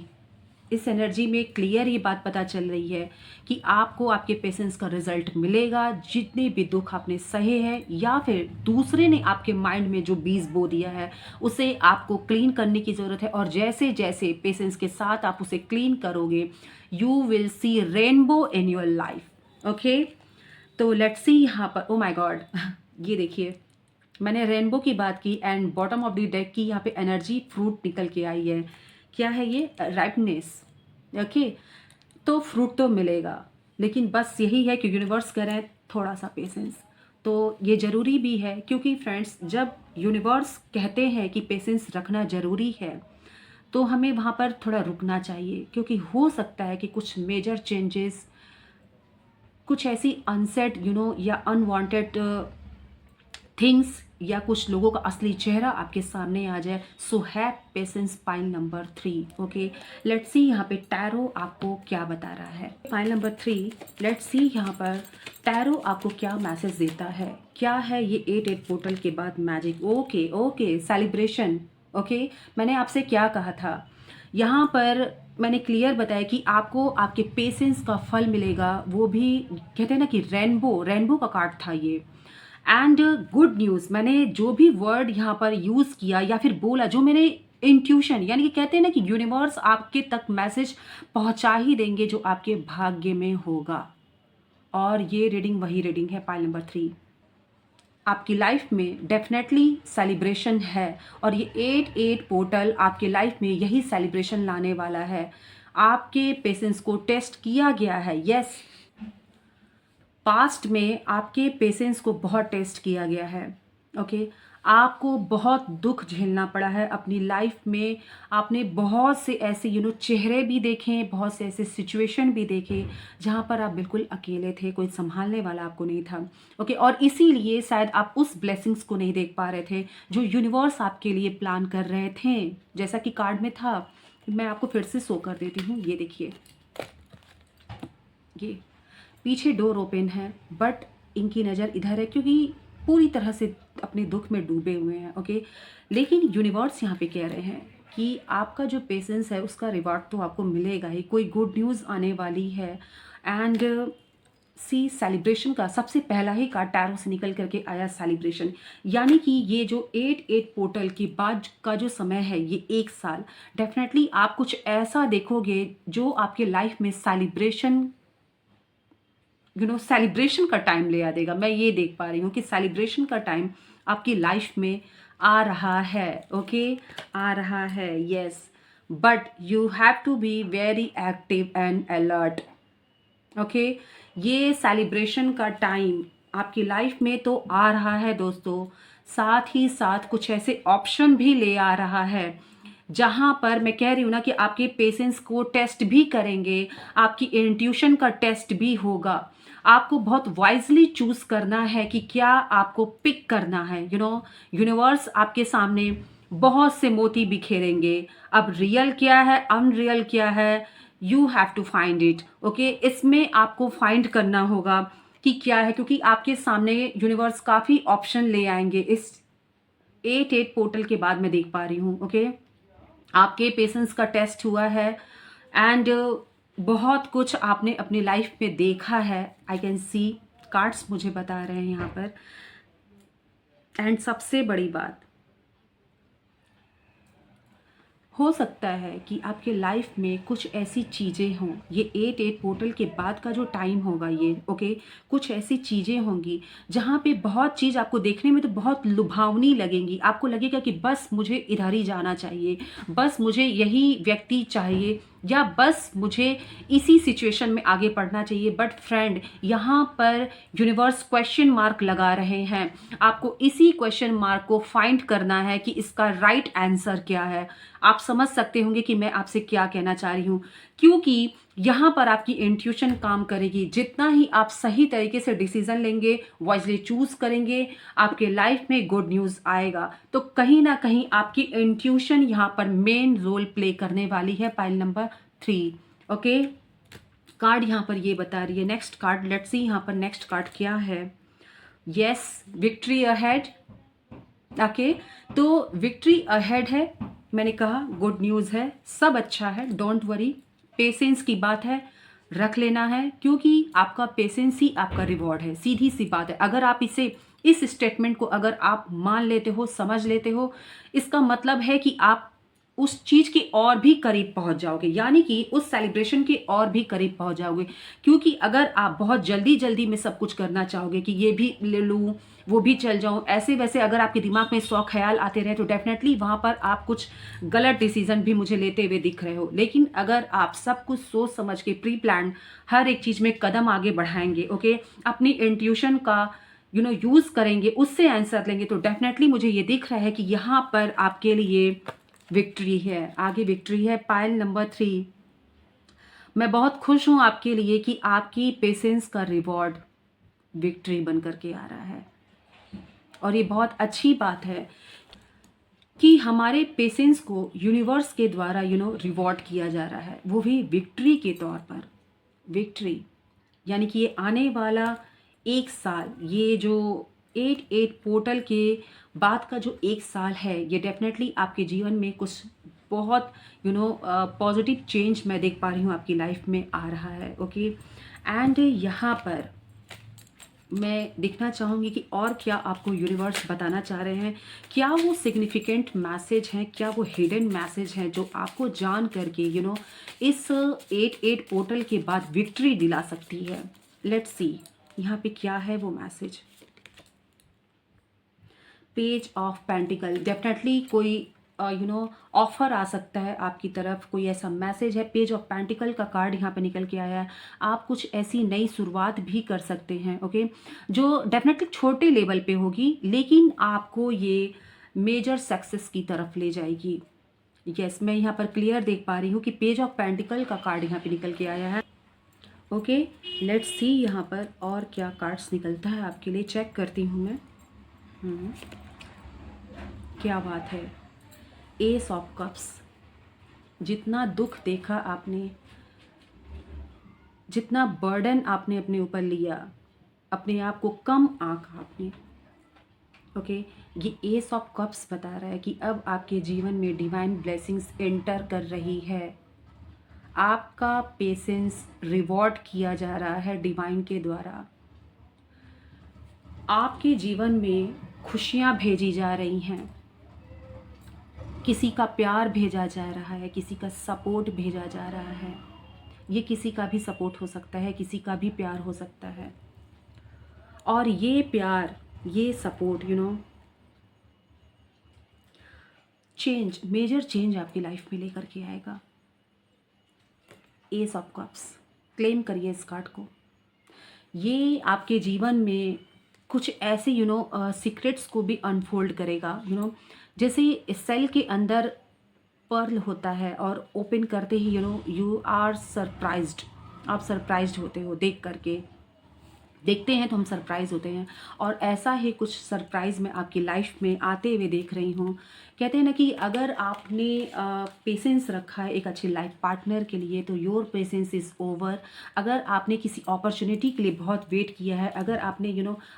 इस एनर्जी में क्लियर ये बात पता चल रही है कि आपको आपके पेशेंस का रिजल्ट मिलेगा। जितने भी दुख आपने सहे हैं या फिर दूसरे ने आपके माइंड में जो बीज बो दिया है, उसे आपको क्लीन करने की ज़रूरत है। और जैसे जैसे पेशेंस के साथ आप उसे क्लीन करोगे, you will C rainbow in your life. Okay, तो लेट्स सी यहाँ पर, ओ माय गॉड, ये देखिए मैंने रेनबो की बात की and bottom of the deck की यहाँ पे एनर्जी फ्रूट निकल के आई है। क्या है ये? राइपनेस। ओके, तो फ्रूट तो मिलेगा, लेकिन बस यही है कि यूनिवर्स कह रहे हैं थोड़ा सा पेशेंस। तो ये ज़रूरी भी है, क्योंकि फ्रेंड्स जब यूनिवर्स कहते हैं कि पेशेंस रखना ज़रूरी है तो हमें वहाँ पर थोड़ा रुकना चाहिए, क्योंकि हो सकता है कि कुछ मेजर चेंजेस, कुछ ऐसी अनसेट या अनवांटेड थिंग्स या कुछ लोगों का असली चेहरा आपके सामने आ जाए। So have patience, pile number 3। Okay, let's सी यहाँ पे टैरो आपको क्या बता रहा है। पाइल नंबर 3, लेट्स सी यहाँ पर टैरो आपको क्या मैसेज देता है। क्या है ये 8 पोर्टल के बाद magic? Okay okay, celebration. Okay, मैंने आपसे क्या कहा था, यहाँ पर मैंने क्लियर बताया कि आपको आपके पेशेंस का फल मिलेगा। वो भी कहते हैं ना कि रेनबो, रेनबो का कार्ड था ये। एंड गुड न्यूज़, मैंने जो भी वर्ड यहाँ पर यूज़ किया या फिर बोला, जो मैंने इंट्यूशन, यानी कि कहते हैं ना कि यूनिवर्स आपके तक मैसेज पहुँचा ही देंगे जो आपके भाग्य में होगा। और ये रीडिंग वही रीडिंग है, पाइल नंबर 3। आपकी लाइफ में डेफिनेटली सेलिब्रेशन है, और ये 8 पोर्टल आपके लाइफ में यही सेलिब्रेशन लाने वाला है। आपके पेशेंस को टेस्ट किया गया है। यस, पास्ट में आपके पेशेंस को बहुत टेस्ट किया गया है। ओके, आपको बहुत दुख झेलना पड़ा है अपनी लाइफ में। आपने बहुत से ऐसे चेहरे भी देखे, बहुत से ऐसे सिचुएशन भी देखे जहाँ पर आप बिल्कुल अकेले थे, कोई संभालने वाला आपको नहीं था। ओके, और इसीलिए शायद आप उस ब्लेसिंग्स को नहीं देख पा रहे थे जो यूनिवर्स आपके लिए प्लान कर रहे थे। जैसा कि कार्ड में था, मैं आपको फिर से शो कर देती हूँ। ये देखिए, ये पीछे डोर ओपन है, बट इनकी नज़र इधर है क्योंकि पूरी तरह से अपने दुख में डूबे हुए हैं। ओके, लेकिन यूनिवर्स यहाँ पे कह रहे हैं कि आपका जो पेशेंस है उसका रिवार्ड तो आपको मिलेगा ही, कोई गुड न्यूज़ आने वाली है। एंड सी, सेलिब्रेशन का सबसे पहला ही कार्ड टैरो से निकल करके आया, सेलिब्रेशन। यानी कि ये जो 8 पोर्टल के बाद का जो समय है, ये 1 साल डेफिनेटली आप कुछ ऐसा देखोगे जो आपके लाइफ में सेलिब्रेशन सेलिब्रेशन का टाइम ले आ देगा। मैं ये देख पा रही हूँ कि सेलिब्रेशन का टाइम आपकी लाइफ में आ रहा है। ओके, आ रहा है। Yes, but you have to be very active and alert. Okay, ये सेलिब्रेशन का टाइम आपकी लाइफ में तो आ रहा है दोस्तों, साथ ही साथ कुछ ऐसे ऑप्शन भी ले आ रहा है जहाँ पर मैं कह रही हूँ ना कि आपके पेशेंस को टेस्ट भी करेंगे, आपकी इंट्यूशन का टेस्ट भी होगा। आपको बहुत वाइजली चूज करना है कि क्या आपको पिक करना है। यूनिवर्स आपके सामने बहुत से मोती बिखेरेंगे। अब रियल क्या है, अनरियल क्या है, you have to find it. Okay, इसमें आपको फाइंड करना होगा कि क्या है, क्योंकि आपके सामने यूनिवर्स काफ़ी ऑप्शन ले आएंगे इस 8 पोर्टल के बाद। मैं देख पा रही हूँ। ओके, आपके पेशेंस का टेस्ट हुआ है एंड बहुत कुछ आपने अपनी लाइफ में देखा है। आई कैन सी, कार्ड्स मुझे बता रहे हैं यहाँ पर। एंड सबसे बड़ी बात, हो सकता है कि आपके लाइफ में कुछ ऐसी चीज़ें हों, ये 8 पोर्टल के बाद का जो टाइम होगा ये, ओके, कुछ ऐसी चीज़ें होंगी जहाँ पे बहुत चीज़ आपको देखने में तो बहुत लुभावनी लगेंगी। आपको लगेगा कि बस मुझे इधर ही जाना चाहिए, बस मुझे यही व्यक्ति चाहिए, या बस मुझे इसी सिचुएशन में आगे बढ़ना चाहिए। बट फ्रेंड, यहाँ पर यूनिवर्स क्वेश्चन मार्क लगा रहे हैं। आपको इसी क्वेश्चन मार्क को फाइंड करना है कि इसका राइट आंसर क्या है। आप समझ सकते होंगे कि मैं आपसे क्या कहना चाह रही हूँ, क्योंकि यहाँ पर आपकी इंट्यूशन काम करेगी। जितना ही आप सही तरीके से डिसीजन लेंगे, वाइजली चूज करेंगे, आपके लाइफ में गुड न्यूज़ आएगा। तो कहीं ना कहीं आपकी इंट्यूशन यहाँ पर मेन रोल प्ले करने वाली है। Pile number 3। ओके, कार्ड यहाँ पर ये बता रही है। नेक्स्ट कार्ड, लेट्स सी यहाँ पर नेक्स्ट कार्ड क्या है। Yes, victory ahead. ओके, तो विक्ट्री अहेड है। मैंने कहा गुड न्यूज़ है, सब अच्छा है, डोंट वरी। पेशेंस की बात है, रख लेना है, क्योंकि आपका पेशेंस ही आपका रिवॉर्ड है। सीधी सी बात है। अगर आप इस स्टेटमेंट को अगर आप मान लेते हो, समझ लेते हो, इसका मतलब है कि आप उस चीज़ के और भी करीब पहुंच जाओगे, यानी कि उस सेलिब्रेशन के और भी करीब पहुंच जाओगे। क्योंकि अगर आप बहुत जल्दी जल्दी में सब कुछ करना चाहोगे कि ये भी ले लूँ, वो भी चल जाऊँ, ऐसे वैसे अगर आपके दिमाग में 100 ख्याल आते रहे तो डेफिनेटली वहाँ पर आप कुछ गलत डिसीजन भी मुझे लेते हुए दिख रहे हो। लेकिन अगर आप सब कुछ सोच समझ के प्री प्लान हर एक चीज़ में कदम आगे बढ़ाएंगे, ओके, अपनी इंट्यूशन का यूज़ करेंगे, उससे आंसर लेंगे, तो डेफिनेटली मुझे ये दिख रहा है कि यहाँ पर आपके लिए विक्ट्री है, आगे विक्ट्री है। पाइल नंबर 3, मैं बहुत खुश हूँ आपके लिए कि आपकी पेशेंस का रिवॉर्ड विक्ट्री बन करके आ रहा है। और ये बहुत अच्छी बात है कि हमारे पेशेंस को यूनिवर्स के द्वारा रिवॉर्ड किया जा रहा है, वो भी विक्ट्री के तौर पर। विक्ट्री यानी कि ये आने वाला 1 साल, ये जो 8-8 पोर्टल के बाद का जो 1 साल है, ये डेफिनेटली आपके जीवन में कुछ बहुत पॉजिटिव चेंज मैं देख पा रही हूँ आपकी लाइफ में आ रहा है, ओके। एंड यहाँ पर मैं देखना चाहूँगी कि और क्या आपको यूनिवर्स बताना चाह रहे हैं, क्या वो सिग्निफिकेंट मैसेज हैं, क्या वो हिडन मैसेज हैं जो आपको जान करके इस 8-8 पोर्टल के बाद विक्ट्री दिला सकती है। लेट्स सी यहाँ पे क्या है वो message. Page of pentacle, definitely कोई ऑफर आ सकता है आपकी तरफ, कोई ऐसा मैसेज है। पेज ऑफ पेंटिकल का कार्ड यहाँ पे निकल के आया है। आप कुछ ऐसी नई शुरुआत भी कर सकते हैं, ओके, जो डेफिनेटली छोटे लेवल पे होगी, लेकिन आपको ये मेजर सक्सेस की तरफ ले जाएगी। यस, मैं यहाँ पर क्लियर देख पा रही हूँ कि पेज ऑफ पेंटिकल का कार्ड यहाँ पे निकल के आया है, ओके। लेट्स सी यहाँ पर और क्या कार्ड्स निकलता है आपके लिए, चेक करती हूँ मैं। क्या बात है, एस ऑफ कप्स। जितना दुख देखा आपने, जितना बर्डन आपने अपने ऊपर लिया, अपने आप को कम आंका आपने, ओके, ये एस ऑफ कप्स बता रहा है कि अब आपके जीवन में डिवाइन ब्लेसिंग्स एंटर कर रही है। आपका पेशेंस रिवॉर्ड किया जा रहा है डिवाइन के द्वारा। आपके जीवन में खुशियाँ भेजी जा रही हैं, किसी का प्यार भेजा जा रहा है, किसी का सपोर्ट भेजा जा रहा है। ये किसी का भी सपोर्ट हो सकता है, किसी का भी प्यार हो सकता है। और ये प्यार, ये सपोर्ट चेंज, मेजर चेंज आपकी लाइफ में लेकर के आएगा। एस ऑफ कप्स, क्लेम करिए इस कार्ड को। ये आपके जीवन में कुछ ऐसे सीक्रेट्स को भी अनफोल्ड करेगा। जैसे इस सेल के अंदर पर्ल होता है और ओपन करते ही यू आर सरप्राइज्ड, आप सरप्राइज्ड होते हो देख करके। देखते हैं तो हम सरप्राइज होते हैं, और ऐसा ही कुछ सरप्राइज मैं आपकी लाइफ में आते हुए देख रही हूँ। कहते हैं ना कि अगर आपने पेशेंस रखा है एक अच्छे लाइफ पार्टनर के लिए, तो योर पेशेंस इज़ ओवर। अगर आपने किसी अपॉर्चुनिटी के लिए बहुत वेट किया है, अगर आपने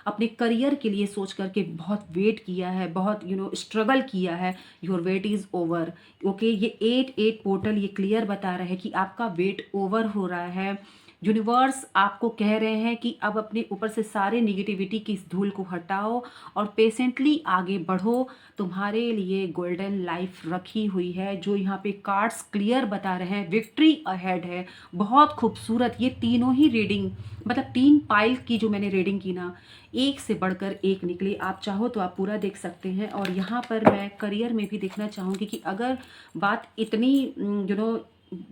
अपने करियर के लिए सोच करके बहुत वेट किया है, बहुत स्ट्रगल किया है, your weight is over, okay. ये 8-8 पोर्टल ये क्लियर बता रहा है कि आपका वेट ओवर हो रहा है। यूनिवर्स आपको कह रहे हैं कि अब अपने ऊपर से सारे निगेटिविटी की इस धूल को हटाओ और पेशेंटली आगे बढ़ो। तुम्हारे लिए गोल्डन लाइफ रखी हुई है, जो यहाँ पे कार्ड्स क्लियर बता रहे हैं। विक्ट्री अहेड है, बहुत खूबसूरत। ये तीनों ही रीडिंग, मतलब 3 पाइल की जो मैंने रीडिंग की ना, एक से बढ़कर एक निकली। आप चाहो तो आप पूरा देख सकते हैं। और यहाँ पर मैं करियर में भी देखना चाहूँगी कि अगर बात इतनी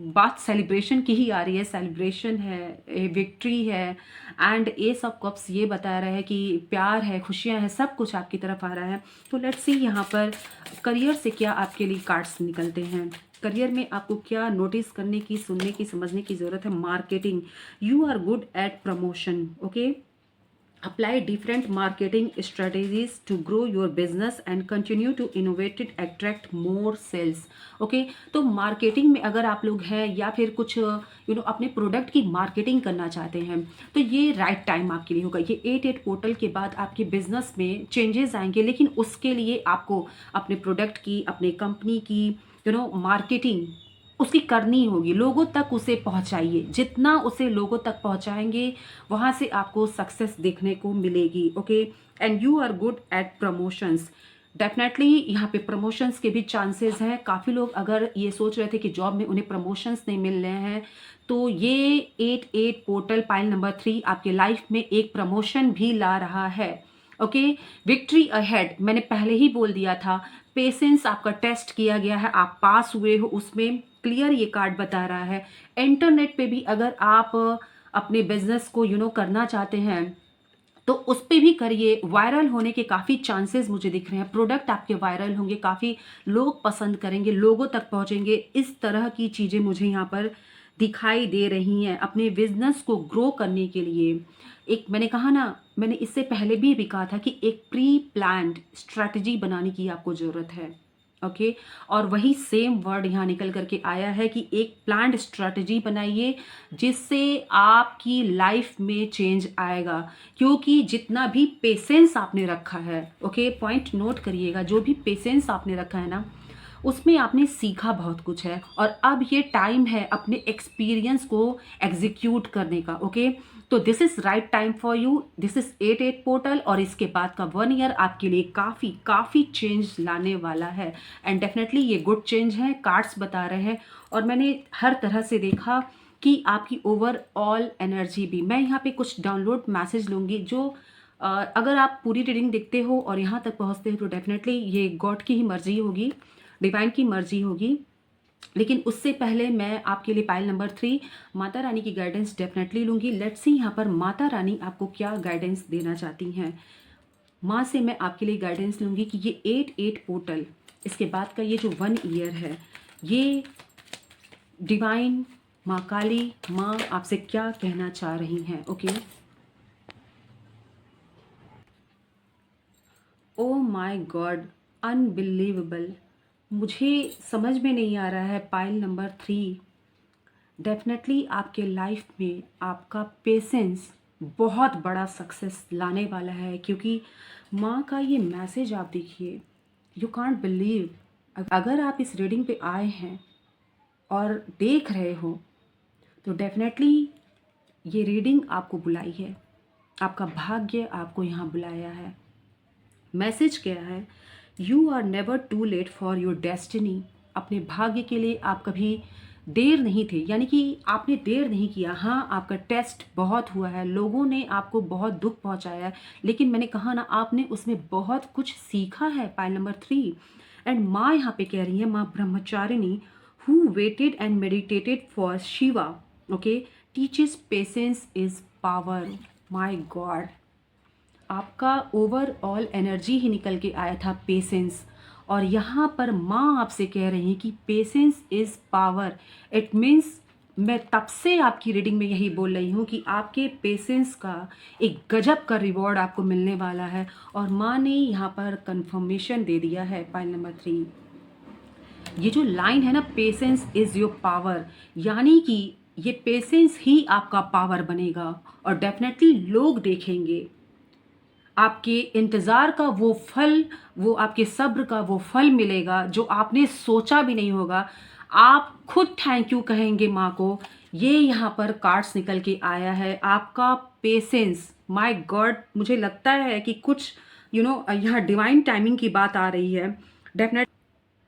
बात सेलिब्रेशन की ही आ रही है, सेलिब्रेशन है, विक्ट्री है, एंड एस ऑफ कप्स ये बता रहा है कि प्यार है, खुशियां हैं, सब कुछ आपकी तरफ आ रहा है। तो लेट्स सी यहाँ पर करियर से क्या आपके लिए कार्ड्स निकलते हैं। करियर में आपको क्या नोटिस करने की, सुनने की, समझने की ज़रूरत है। Marketing, you are good at promotion, okay. Apply different marketing strategies to grow your business and continue to innovate it, attract more sales, okay। तो मार्केटिंग में अगर आप लोग हैं या फिर कुछ अपने प्रोडक्ट की मार्केटिंग करना चाहते हैं, तो ये राइट टाइम आपके लिए होगा। ये 8-8 पोर्टल के बाद आपके बिजनेस में चेंजेस आएंगे, लेकिन उसके लिए आपको अपने प्रोडक्ट की, अपने कंपनी की मार्केटिंग उसकी करनी होगी। लोगों तक उसे पहुंचाइए, जितना उसे लोगों तक पहुंचाएंगे वहां से आपको सक्सेस देखने को मिलेगी, okay. And you are good at promotions, definitely यहाँ पे प्रमोशंस के भी चांसेस हैं। काफ़ी लोग अगर ये सोच रहे थे कि जॉब में उन्हें प्रमोशंस नहीं मिल रहे हैं, तो ये 88 पोर्टल पाइल नंबर 3 आपके लाइफ में एक प्रमोशन भी ला रहा है। ओके, विक्ट्री अहेड, मैंने पहले ही बोल दिया था। पेशेंस आपका टेस्ट किया गया है, आप पास हुए हो, उसमें क्लियर ये कार्ड बता रहा है। इंटरनेट पे भी अगर आप अपने बिजनेस को करना चाहते हैं तो उस पे भी करिए। वायरल होने के काफ़ी चांसेस मुझे दिख रहे हैं। प्रोडक्ट आपके वायरल होंगे, काफ़ी लोग पसंद करेंगे, लोगों तक पहुंचेंगे। इस तरह की चीज़ें मुझे यहाँ पर दिखाई दे रही हैं अपने बिजनेस को ग्रो करने के लिए। एक मैंने कहा ना, मैंने इससे पहले भी कहा था कि एक प्री प्लान्ड स्ट्रैटेजी बनाने की आपको ज़रूरत है। ओके, और वही सेम वर्ड यहाँ निकल करके आया है कि एक प्लान्ड स्ट्रैटेजी बनाइए जिससे आपकी लाइफ में चेंज आएगा। क्योंकि जितना भी पेशेंस आपने रखा है, ओके, पॉइंट नोट करिएगा, जो भी पेशेंस आपने रखा है ना, उसमें आपने सीखा बहुत कुछ है। और अब ये टाइम है अपने एक्सपीरियंस को एग्जीक्यूट करने का। ओके, तो this is right time for you. This is 88 portal, और इसके बाद का 1 ईयर आपके लिए काफ़ी काफ़ी चेंज लाने वाला है। एंड डेफिनेटली ये गुड चेंज है, कार्ड्स बता रहे हैं। और मैंने हर तरह से देखा कि आपकी ओवरऑल एनर्जी भी, मैं यहाँ पे कुछ डाउनलोड मैसेज लूँगी जो अगर आप पूरी रीडिंग देखते हो और यहाँ तक पहुँचते हो तो डेफिनेटली ये गॉड की ही मर्जी होगी, डिवाइन की मर्जी होगी। लेकिन उससे पहले मैं आपके लिए पाइल नंबर 3 माता रानी की गाइडेंस डेफिनेटली लूँगी। लेट्स सी यहाँ पर माता रानी आपको क्या गाइडेंस देना चाहती हैं। माँ से मैं आपके लिए गाइडेंस लूँगी कि ये 88 पोर्टल, इसके बाद का ये जो 1 ईयर है, ये डिवाइन माँ काली माँ आपसे क्या कहना चाह रही हैं। Okay, oh my God, unbelievable, मुझे समझ में नहीं आ रहा है। पाइल नंबर 3, डेफिनेटली आपके लाइफ में आपका पेशेंस बहुत बड़ा सक्सेस लाने वाला है। क्योंकि माँ का ये मैसेज आप देखिए, यू कांट बिलीव। अगर आप इस रीडिंग पे आए हैं और देख रहे हो तो डेफिनेटली ये रीडिंग आपको बुलाई है, आपका भाग्य आपको यहाँ बुलाया है। मैसेज क्या है, you are never too late for your destiny. अपने भाग्य के लिए आप कभी देर नहीं थे, यानी कि आपने देर नहीं किया। हाँ, आपका टेस्ट बहुत हुआ है, लोगों ने आपको बहुत दुख पहुंचाया है, लेकिन मैंने कहा ना, आपने उसमें बहुत कुछ सीखा है। पाइल नंबर 3, एंड माँ यहाँ पे कह रही है, माँ Brahmacharini who waited and meditated for Shiva, okay, teaches patience is power. My god, आपका ओवरऑल एनर्जी ही निकल के आया था पेशेंस, और यहाँ पर माँ आपसे कह रही हैं कि patience is power. It means मैं तब से आपकी रीडिंग में यही बोल रही हूँ कि आपके पेशेंस का एक गजब का रिवॉर्ड आपको मिलने वाला है। और माँ ने यहाँ पर कंफर्मेशन दे दिया है। पाइल नंबर 3, ये जो लाइन है ना, पेशेंस इज़ योर पावर, यानी कि ये पेशेंस ही आपका पावर बनेगा। और डेफिनेटली लोग देखेंगे आपके इंतज़ार का वो फल, वो आपके सब्र का वो फल मिलेगा जो आपने सोचा भी नहीं होगा। आप खुद थैंक यू कहेंगे माँ को। ये यहाँ पर कार्ड्स निकल के आया है, आपका पेशेंस। माय गॉड, मुझे लगता है कि कुछ यहाँ डिवाइन टाइमिंग की बात आ रही है।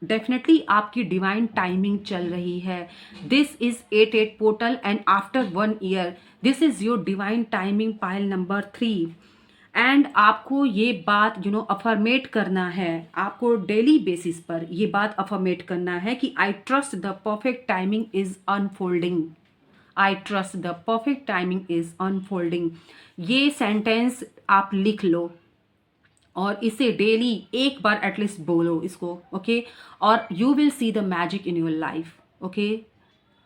डेफिनेटली आपकी डिवाइन टाइमिंग चल रही है। This is 88 portal and after 1 year this is your divine timing. Pile number 3, and आपको ये बात अफर्मेट करना है, आपको डेली बेसिस पर ये बात अफर्मेट करना है कि I trust the perfect timing is unfolding. I trust the perfect timing is unfolding. ये सेंटेंस आप लिख लो और इसे डेली एक बार एटलीस्ट बोलो इसको। ओके, और you will see the magic in your life. Okay,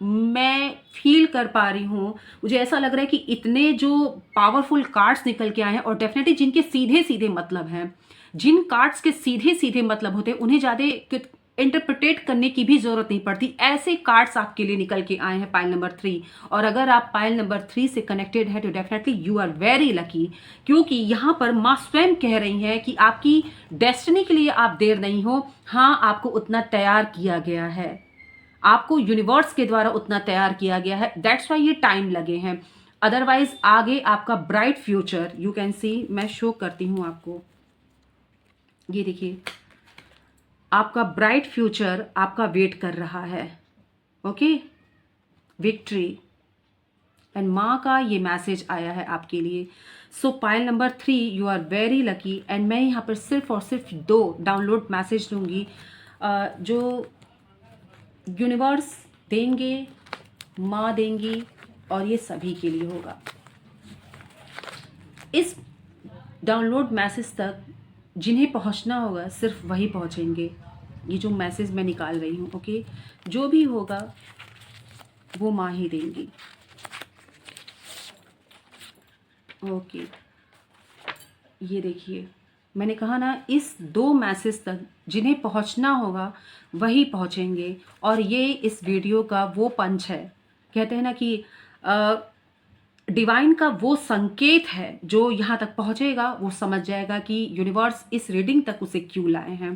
मैं फील कर पा रही हूँ, मुझे ऐसा लग रहा है कि इतने जो पावरफुल कार्ड्स निकल के आए हैं, और डेफिनेटली जिनके सीधे सीधे मतलब हैं, जिन कार्ड्स के सीधे सीधे मतलब होते हैं उन्हें ज़्यादा इंटरप्रिटेट करने की भी ज़रूरत नहीं पड़ती। ऐसे कार्ड्स आपके लिए निकल के आए हैं पाइल नंबर 3। और अगर आप पाइल नंबर 3 से कनेक्टेड है तो definitely you are very lucky, क्योंकि यहाँ पर माँ स्वयं कह रही हैं कि आपकी डेस्टिनी के लिए आप देर नहीं हो। हाँ, आपको उतना तैयार किया गया है, आपको यूनिवर्स के द्वारा उतना तैयार किया गया है। दैट्स वाई ये टाइम लगे हैं। अदरवाइज आगे आपका ब्राइट फ्यूचर यू कैन सी। मैं शो करती हूँ आपको, ये देखिए, आपका ब्राइट फ्यूचर आपका वेट कर रहा है। ओके, विक्ट्री एंड माँ का ये मैसेज आया है आपके लिए। So pile number 3, you are very lucky. And मैं यहाँ पर सिर्फ और सिर्फ 2 डाउनलोड मैसेज दूंगी जो यूनिवर्स देंगे, माँ देंगी, और ये सभी के लिए होगा। इस डाउनलोड मैसेज तक जिन्हें पहुंचना होगा सिर्फ वही पहुंचेंगे। ये जो मैसेज मैं निकाल रही हूँ, ओके, जो भी होगा वो माँ ही देंगी। ओके, ये देखिए, मैंने कहा ना, इस 2 मैसेज तक जिन्हें पहुंचना होगा वही पहुंचेंगे। और ये इस वीडियो का वो पंच है, कहते हैं ना कि डिवाइन का वो संकेत है, जो यहाँ तक पहुँचेगा वो समझ जाएगा कि यूनिवर्स इस रीडिंग तक उसे क्यों लाए हैं।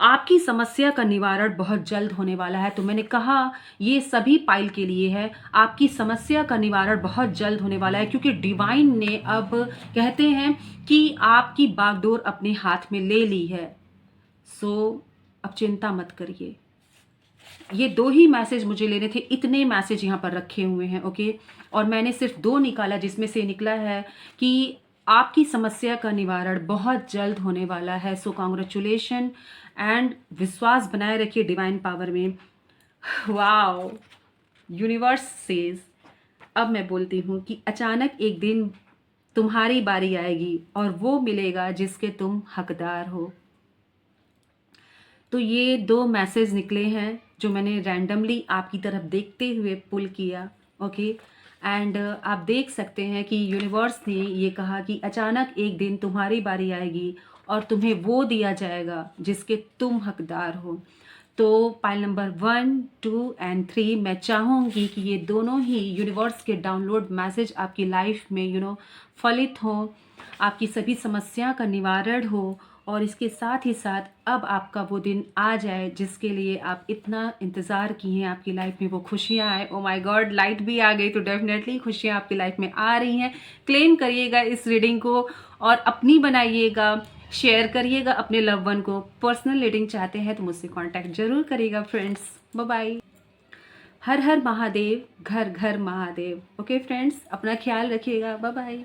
आपकी समस्या का निवारण बहुत जल्द होने वाला है। तो मैंने कहा ये सभी पाइल के लिए है, आपकी समस्या का निवारण बहुत जल्द होने वाला है, क्योंकि डिवाइन ने अब कहते हैं कि आपकी बागडोर अपने हाथ में ले ली है। सो अब चिंता मत करिए। ये 2 ही मैसेज मुझे लेने थे, इतने मैसेज यहाँ पर रखे हुए हैं। ओके, और मैंने सिर्फ 2 निकाला, जिसमें से निकला है कि आपकी समस्या का निवारण बहुत जल्द होने वाला है। सो कॉन्ग्रेचुलेशन एंड विश्वास बनाए रखिए डिवाइन पावर में। Wow, universe says. अब मैं बोलती हूँ कि अचानक एक दिन तुम्हारी बारी आएगी और वो मिलेगा जिसके तुम हकदार हो। तो ये 2 मैसेज निकले हैं जो मैंने रैंडमली आपकी तरफ देखते हुए पुल किया। ओके, एंड आप देख सकते हैं कि यूनिवर्स ने ये कहा कि अचानक एक दिन तुम्हारी बारी आएगी और तुम्हें वो दिया जाएगा जिसके तुम हकदार हो। तो पाइल नंबर 1, 2 एंड 3 मैं चाहूँगी कि ये दोनों ही यूनिवर्स के डाउनलोड मैसेज आपकी लाइफ में फलित हों, आपकी सभी समस्या का निवारण हो, और इसके साथ ही साथ अब आपका वो दिन आ जाए जिसके लिए आप इतना इंतज़ार किए हैं। आपकी लाइफ में वो खुशियाँ आए। ओ माय गॉड, लाइट भी आ गई। तो डेफिनेटली खुशियाँ आपकी लाइफ में आ रही हैं। क्लेम करिएगा इस रीडिंग को और अपनी बनाइएगा, शेयर करिएगा अपने लव वन को। पर्सनल रीडिंग चाहते हैं तो मुझसे कांटेक्ट जरूर करिएगा फ्रेंड्स। Bye bye. हर हर महादेव, घर घर महादेव। ओके फ्रेंड्स, अपना ख्याल रखिएगा। Bye bye.